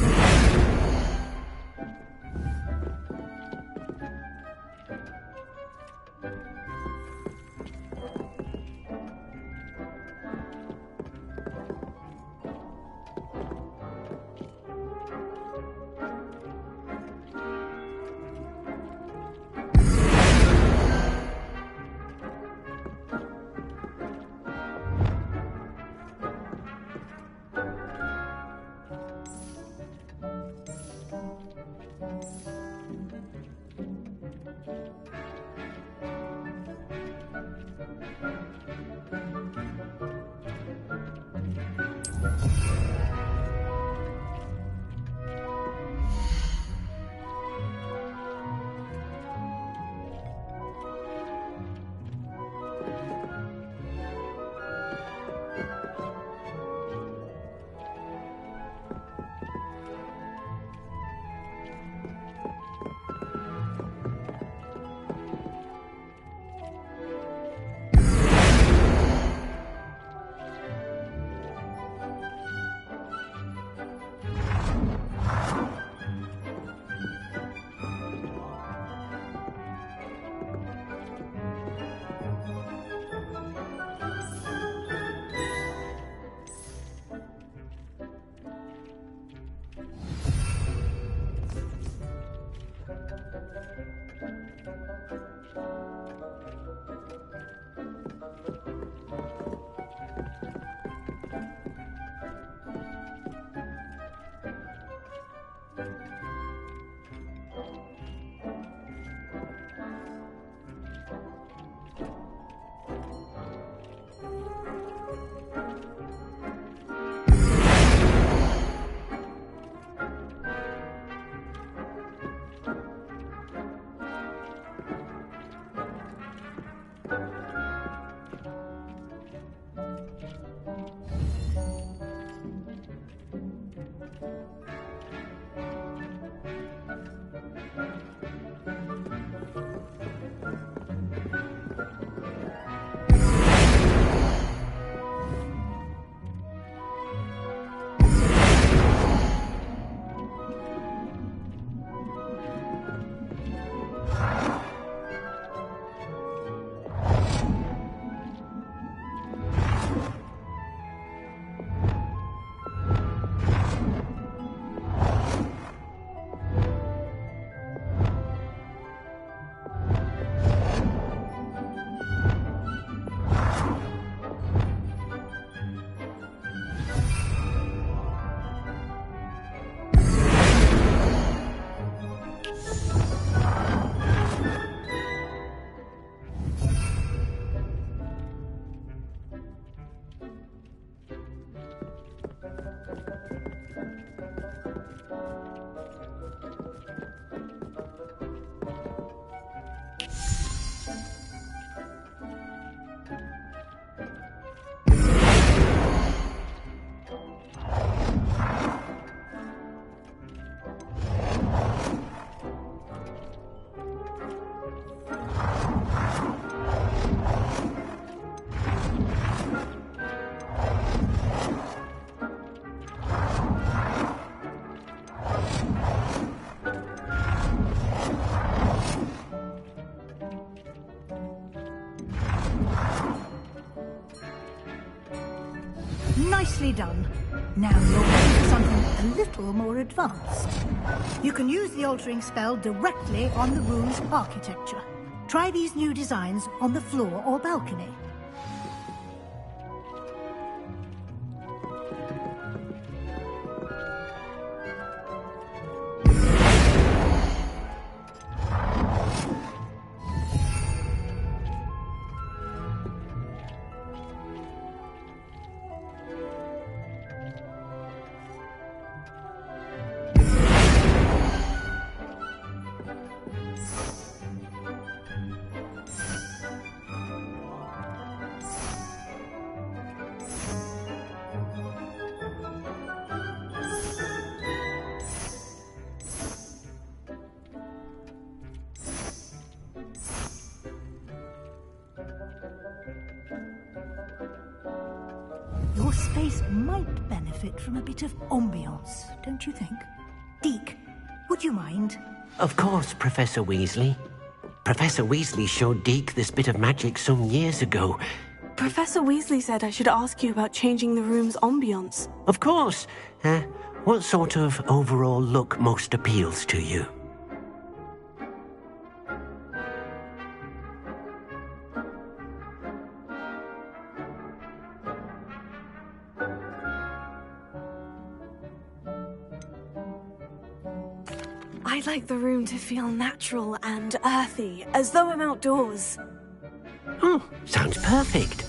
Speaker 7: Nicely done. Now you're ready for something a little more advanced. You can use the altering spell directly on the room's architecture. Try these new designs on the floor or balcony. Your space might benefit from a bit of ambiance, don't you think? Deke, would you mind?
Speaker 11: Of course, Professor Weasley. Professor Weasley showed Deke this bit of magic some years ago.
Speaker 1: Professor Weasley said I should ask you about changing the room's ambience.
Speaker 11: Of course. What sort of overall look most appeals to you?
Speaker 1: I'd like the room to feel natural and earthy, as though I'm outdoors.
Speaker 11: Oh, sounds perfect.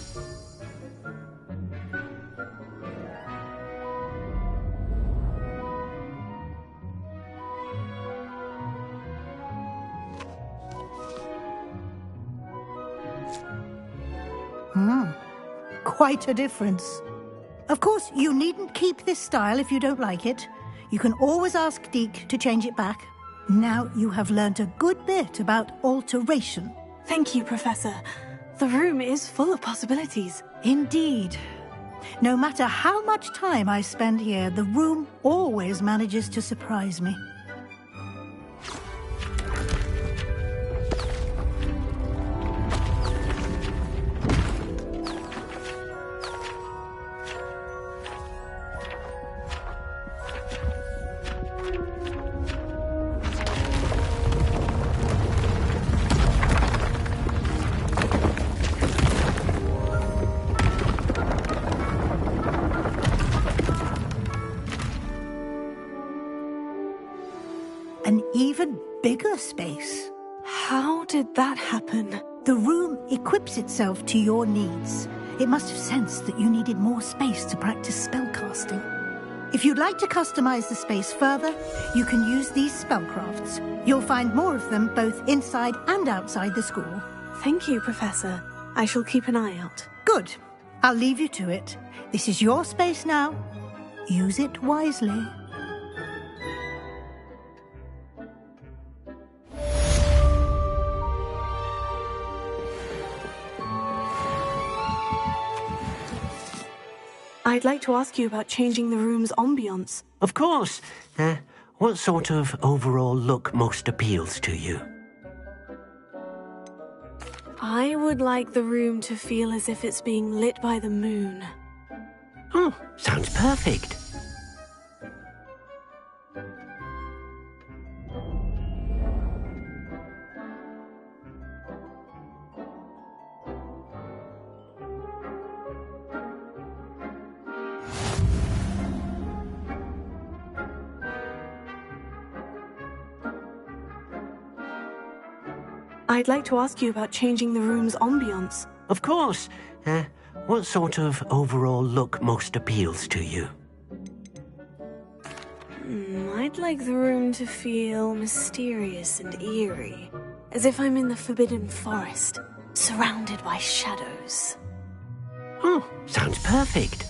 Speaker 7: Quite a difference. Of course, you needn't keep this style if you don't like it. You can always ask Deke to change it back. Now you have learnt a good bit about alteration.
Speaker 1: Thank you, Professor. The room is full of possibilities.
Speaker 7: Indeed. No matter how much time I spend here, the room always manages to surprise me. An even bigger space.
Speaker 1: How did that happen?
Speaker 7: The room equips itself to your needs. It must have sensed that you needed more space to practice spellcasting. If you'd like to customize the space further, you can use these spellcrafts. You'll find more of them both inside and outside the school.
Speaker 1: Thank you, Professor. I shall keep an eye out.
Speaker 7: Good. I'll leave you to it. This is your space now. Use it wisely.
Speaker 1: I'd like to ask you about changing the room's ambience.
Speaker 11: Of course. What sort of overall look most appeals to you?
Speaker 1: I would like the room to feel as if it's being lit by the moon.
Speaker 11: Oh, sounds perfect.
Speaker 1: I'd like to ask you about changing the room's ambience.
Speaker 11: Of course. What sort of overall look most appeals to you?
Speaker 1: I'd like the room to feel mysterious and eerie, as if I'm in the Forbidden Forest, surrounded by shadows.
Speaker 11: Oh, sounds perfect.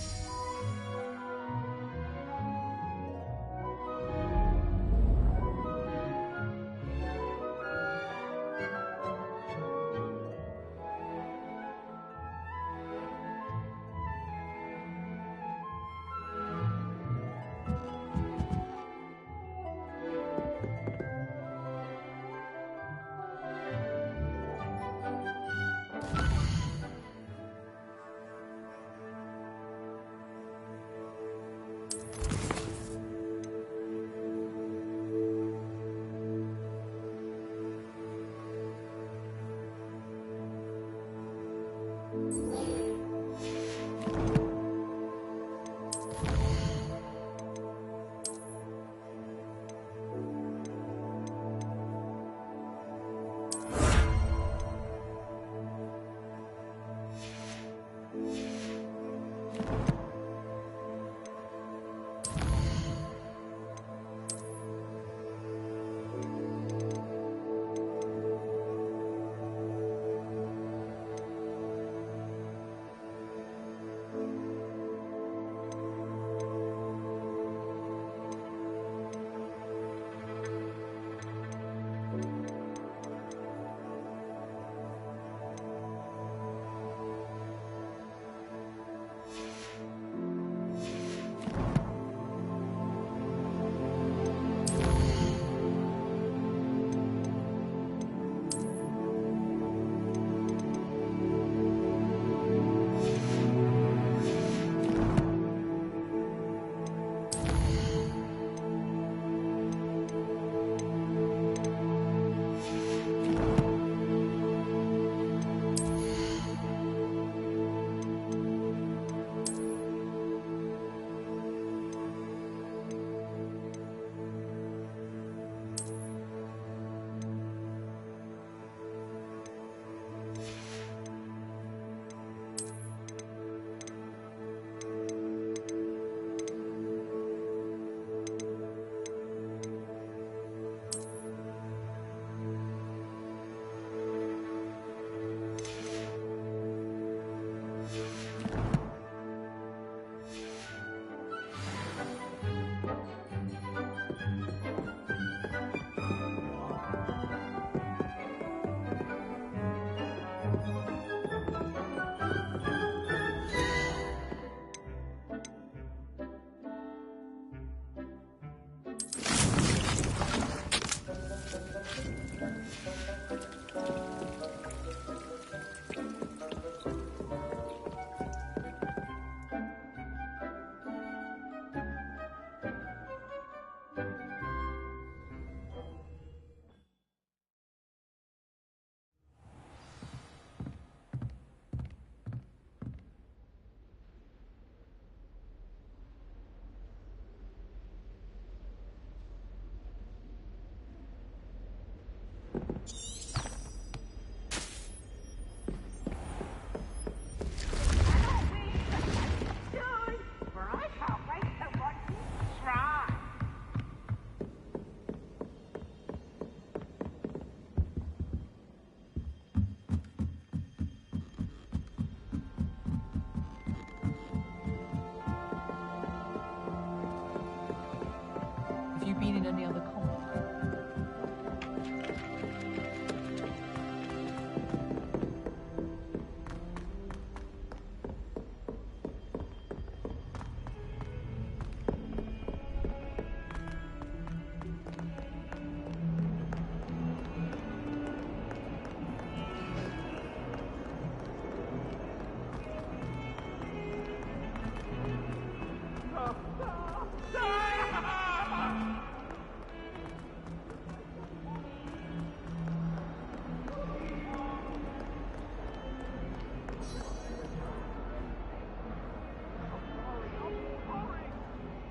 Speaker 12: been in any other comic?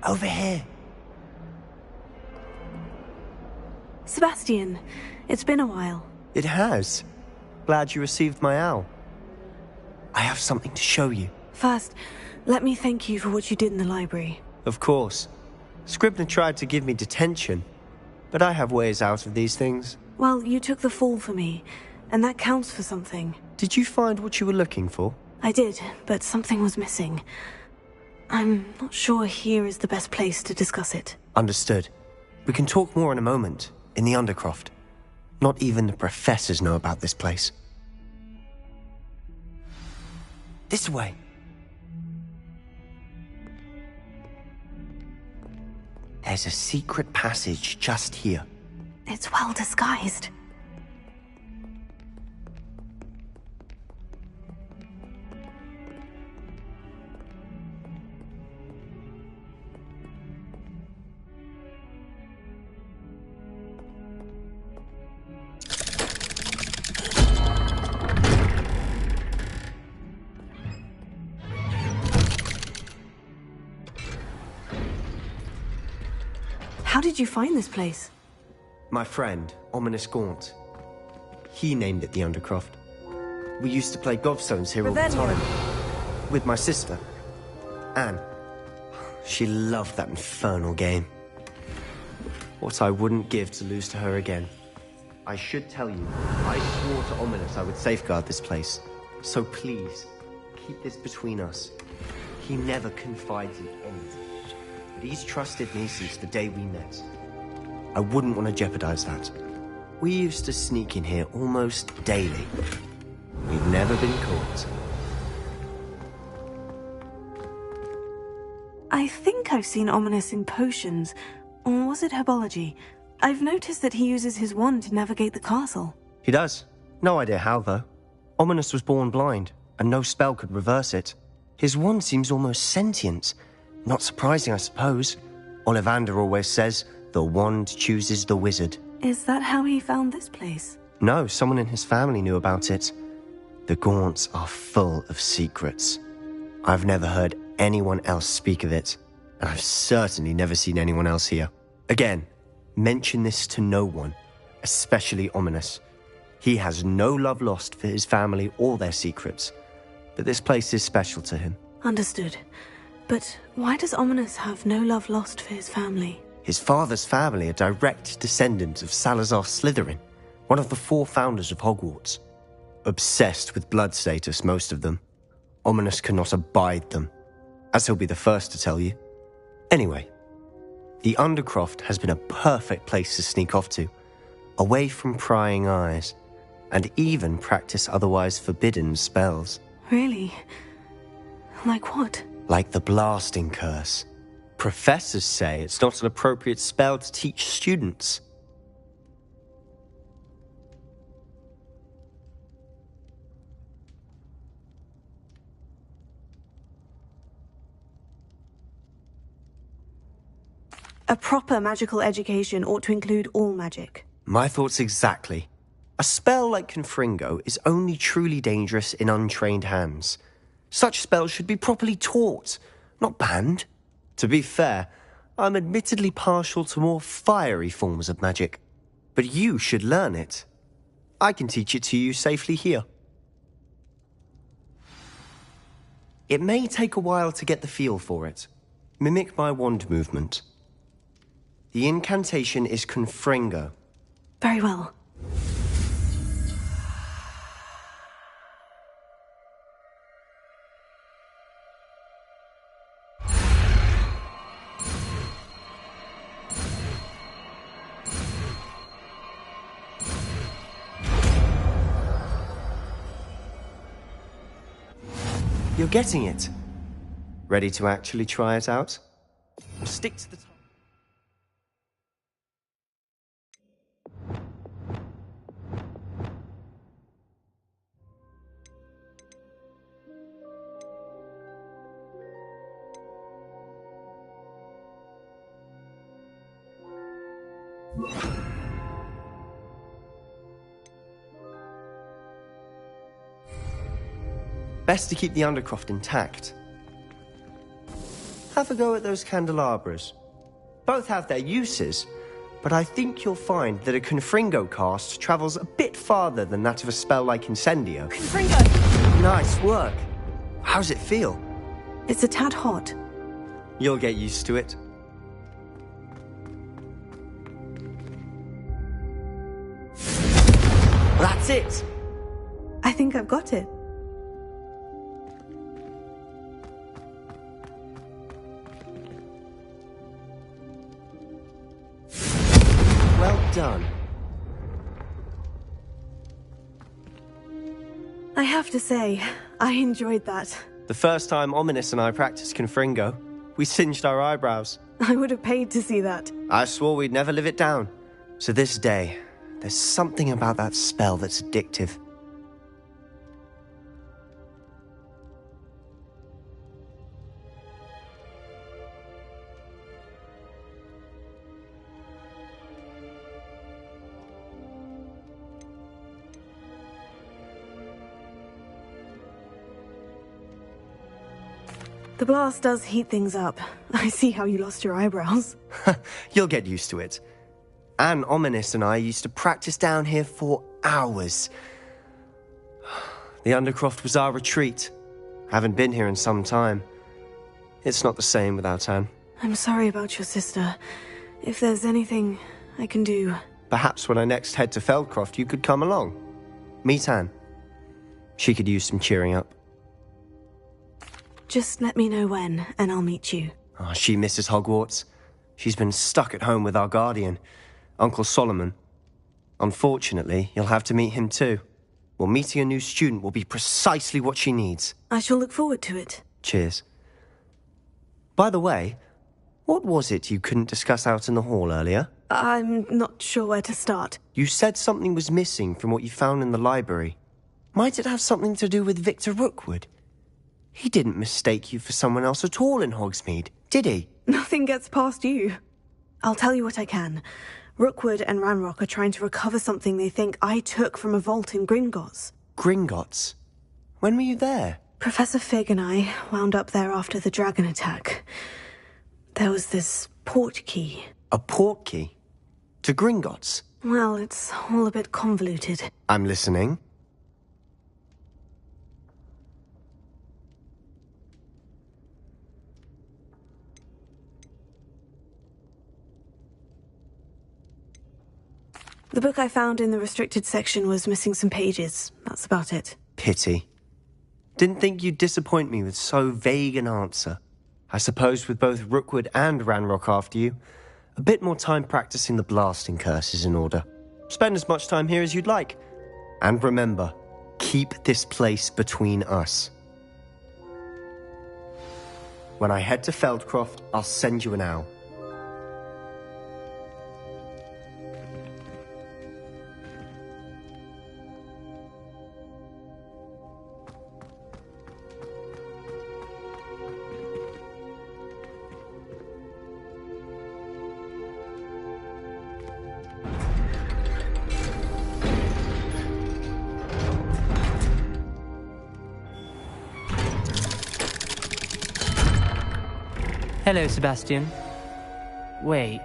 Speaker 13: Over here.
Speaker 1: Sebastian, it's been a while.
Speaker 13: It has. Glad you received my owl. I have something to show you.
Speaker 1: First, let me thank you for what you did in the library.
Speaker 13: Of course. Scribner tried to give me detention, but I have ways out of these things.
Speaker 1: Well, you took the fall for me, and that counts for something.
Speaker 13: Did you find what you were looking for?
Speaker 1: I did, but something was missing. I'm not sure here is the best place to discuss it.
Speaker 13: Understood. We can talk more in a moment, in the Undercroft. Not even the professors know about this place. This way. There's a secret passage just here.
Speaker 1: It's well disguised. How did you find this place?
Speaker 13: My friend, Ominous Gaunt. He named it the Undercroft. We used to play gobstones here all the time. With my sister, Anne. She loved that infernal game. What I wouldn't give to lose to her again. I should tell you, I swore to Ominous I would safeguard this place. So please, keep this between us. He never confides in anything. But he's trusted me since the day we met. I wouldn't want to jeopardize that. We used to sneak in here almost daily. We've never been caught.
Speaker 1: I think I've seen Ominous in potions. Or was it herbology? I've noticed that he uses his wand to navigate the castle.
Speaker 13: He does. No idea how, though. Ominous was born blind, and no spell could reverse it. His wand seems almost sentient. Not surprising, I suppose. Ollivander always says, the wand chooses the wizard.
Speaker 1: Is that how he found this place?
Speaker 13: No, someone in his family knew about it. The Gaunts are full of secrets. I've never heard anyone else speak of it, and I've certainly never seen anyone else here. Again, mention this to no one, especially Ominous. He has no love lost for his family or their secrets, but this place is special to him.
Speaker 1: Understood. But why does Ominous have no love lost for his family?
Speaker 13: His father's family are direct descendants of Salazar Slytherin, one of the 4 founders of Hogwarts. Obsessed with blood status, most of them. Ominous cannot abide them, as he'll be the first to tell you. Anyway, the Undercroft has been a perfect place to sneak off to, away from prying eyes, and even practice otherwise forbidden spells.
Speaker 1: Really? Like what?
Speaker 13: Like the blasting curse. Professors say it's not an appropriate spell to teach students.
Speaker 1: A proper magical education ought to include all magic.
Speaker 13: My thoughts exactly. A spell like Confringo is only truly dangerous in untrained hands. Such spells should be properly taught, not banned. To be fair, I'm admittedly partial to more fiery forms of magic. But you should learn it. I can teach it to you safely here. It may take a while to get the feel for it. Mimic my wand movement. The incantation is Confringo.
Speaker 1: Very well.
Speaker 13: You're getting it. Ready to actually try it out? Stick to the top. Best to keep the Undercroft intact. Have a go at those candelabras. Both have their uses, but I think you'll find that a Confringo cast travels a bit farther than that of a spell like Incendio.
Speaker 1: Confringo!
Speaker 13: Nice work. How's it feel?
Speaker 1: It's a tad hot.
Speaker 13: You'll get used to it. That's it!
Speaker 1: I think I've got it.
Speaker 13: Well done.
Speaker 1: I have to say, I enjoyed that.
Speaker 13: The first time Ominous and I practiced Confringo, we singed our eyebrows.
Speaker 1: I would have paid to see that.
Speaker 13: I swore we'd never live it down. To this day, there's something about that spell that's addictive.
Speaker 1: The blast does heat things up. I see how you lost your eyebrows.
Speaker 13: You'll get used to it. Anne, Ominous and I used to practice down here for hours. The Undercroft was our retreat. Haven't been here in some time. It's not the same without Anne.
Speaker 1: I'm sorry about your sister. If there's anything I can do...
Speaker 13: Perhaps when I next head to Feldcroft, you could come along. Meet Anne. She could use some cheering up.
Speaker 1: Just let me know when, and I'll meet you.
Speaker 13: Oh, she misses Hogwarts. She's been stuck at home with our guardian, Uncle Solomon. Unfortunately, you'll have to meet him too. Well, meeting a new student will be precisely what she needs.
Speaker 1: I shall look forward to it.
Speaker 13: Cheers. By the way, what was it you couldn't discuss out in the hall earlier?
Speaker 1: I'm not sure where to start.
Speaker 13: You said something was missing from what you found in the library. Might it have something to do with Victor Rookwood? He didn't mistake you for someone else at all in Hogsmeade, did he?
Speaker 1: Nothing gets past you. I'll tell you what I can. Rookwood and Ranrock are trying to recover something they think I took from a vault in Gringotts.
Speaker 13: Gringotts? When were you there?
Speaker 1: Professor Fig and I wound up there after the dragon attack. There was this port key.
Speaker 13: A port key? To Gringotts?
Speaker 1: Well, it's all a bit convoluted.
Speaker 13: I'm listening.
Speaker 1: The book I found in the restricted section was missing some pages. That's about it.
Speaker 13: Pity. Didn't think you'd disappoint me with so vague an answer. I suppose with both Rookwood and Ranrock after you, a bit more time practicing the blasting curse is in order. Spend as much time here as you'd like. And remember, keep this place between us. When I head to Feldcroft, I'll send you an owl.
Speaker 12: Hello, Sebastian. Wait.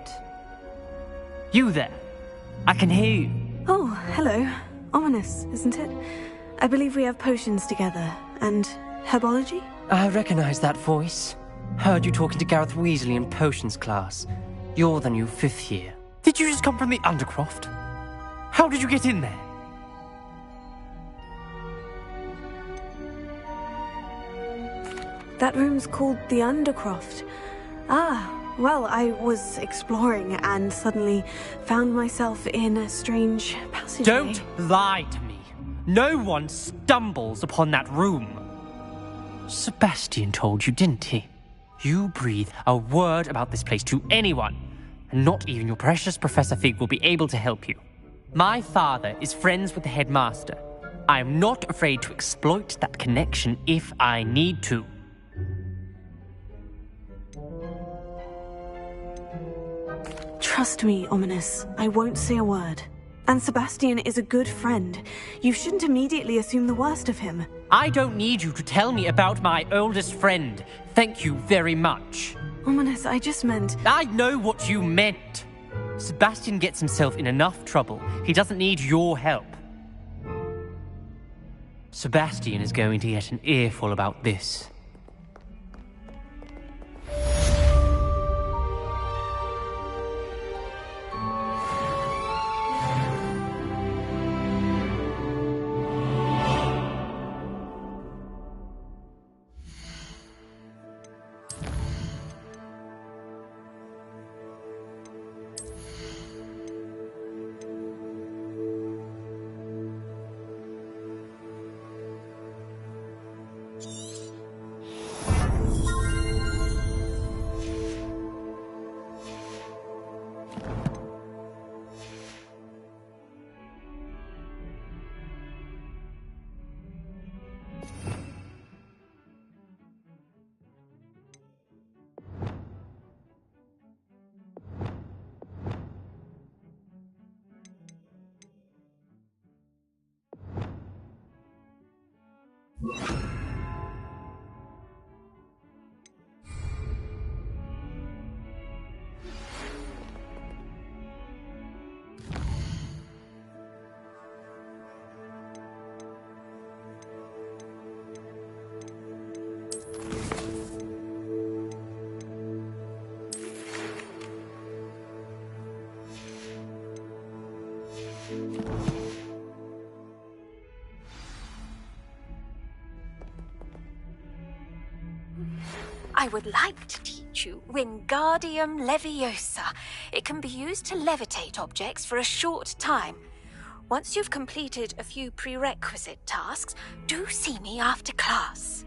Speaker 12: You there? I can hear you.
Speaker 1: Oh, hello. Ominous, isn't it? I believe we have potions together. And herbology?
Speaker 12: I recognize that voice. Heard you talking to Gareth Weasley in potions class. You're the new 5th year. Did you just come from the Undercroft? How did you get in there?
Speaker 1: That room's called the Undercroft. Ah, well, I was exploring and suddenly found myself in a strange passageway.
Speaker 12: Don't lie to me. No one stumbles upon that room. Sebastian told you, didn't he? You breathe a word about this place to anyone, and not even your precious Professor Fig will be able to help you. My father is friends with the headmaster. I am not afraid to exploit that connection if I need to.
Speaker 1: Trust me, Ominous. I won't say a word. And Sebastian is a good friend. You shouldn't immediately assume the worst of him.
Speaker 12: I don't need you to tell me about my oldest friend. Thank you very much.
Speaker 1: Ominous, I just meant...
Speaker 12: I know what you meant. Sebastian gets himself in enough trouble. He doesn't need your help. Sebastian is going to get an earful about this.
Speaker 14: I would like to teach you Wingardium Leviosa. It can be used to levitate objects for a short time. Once you've completed a few prerequisite tasks, do see me after class.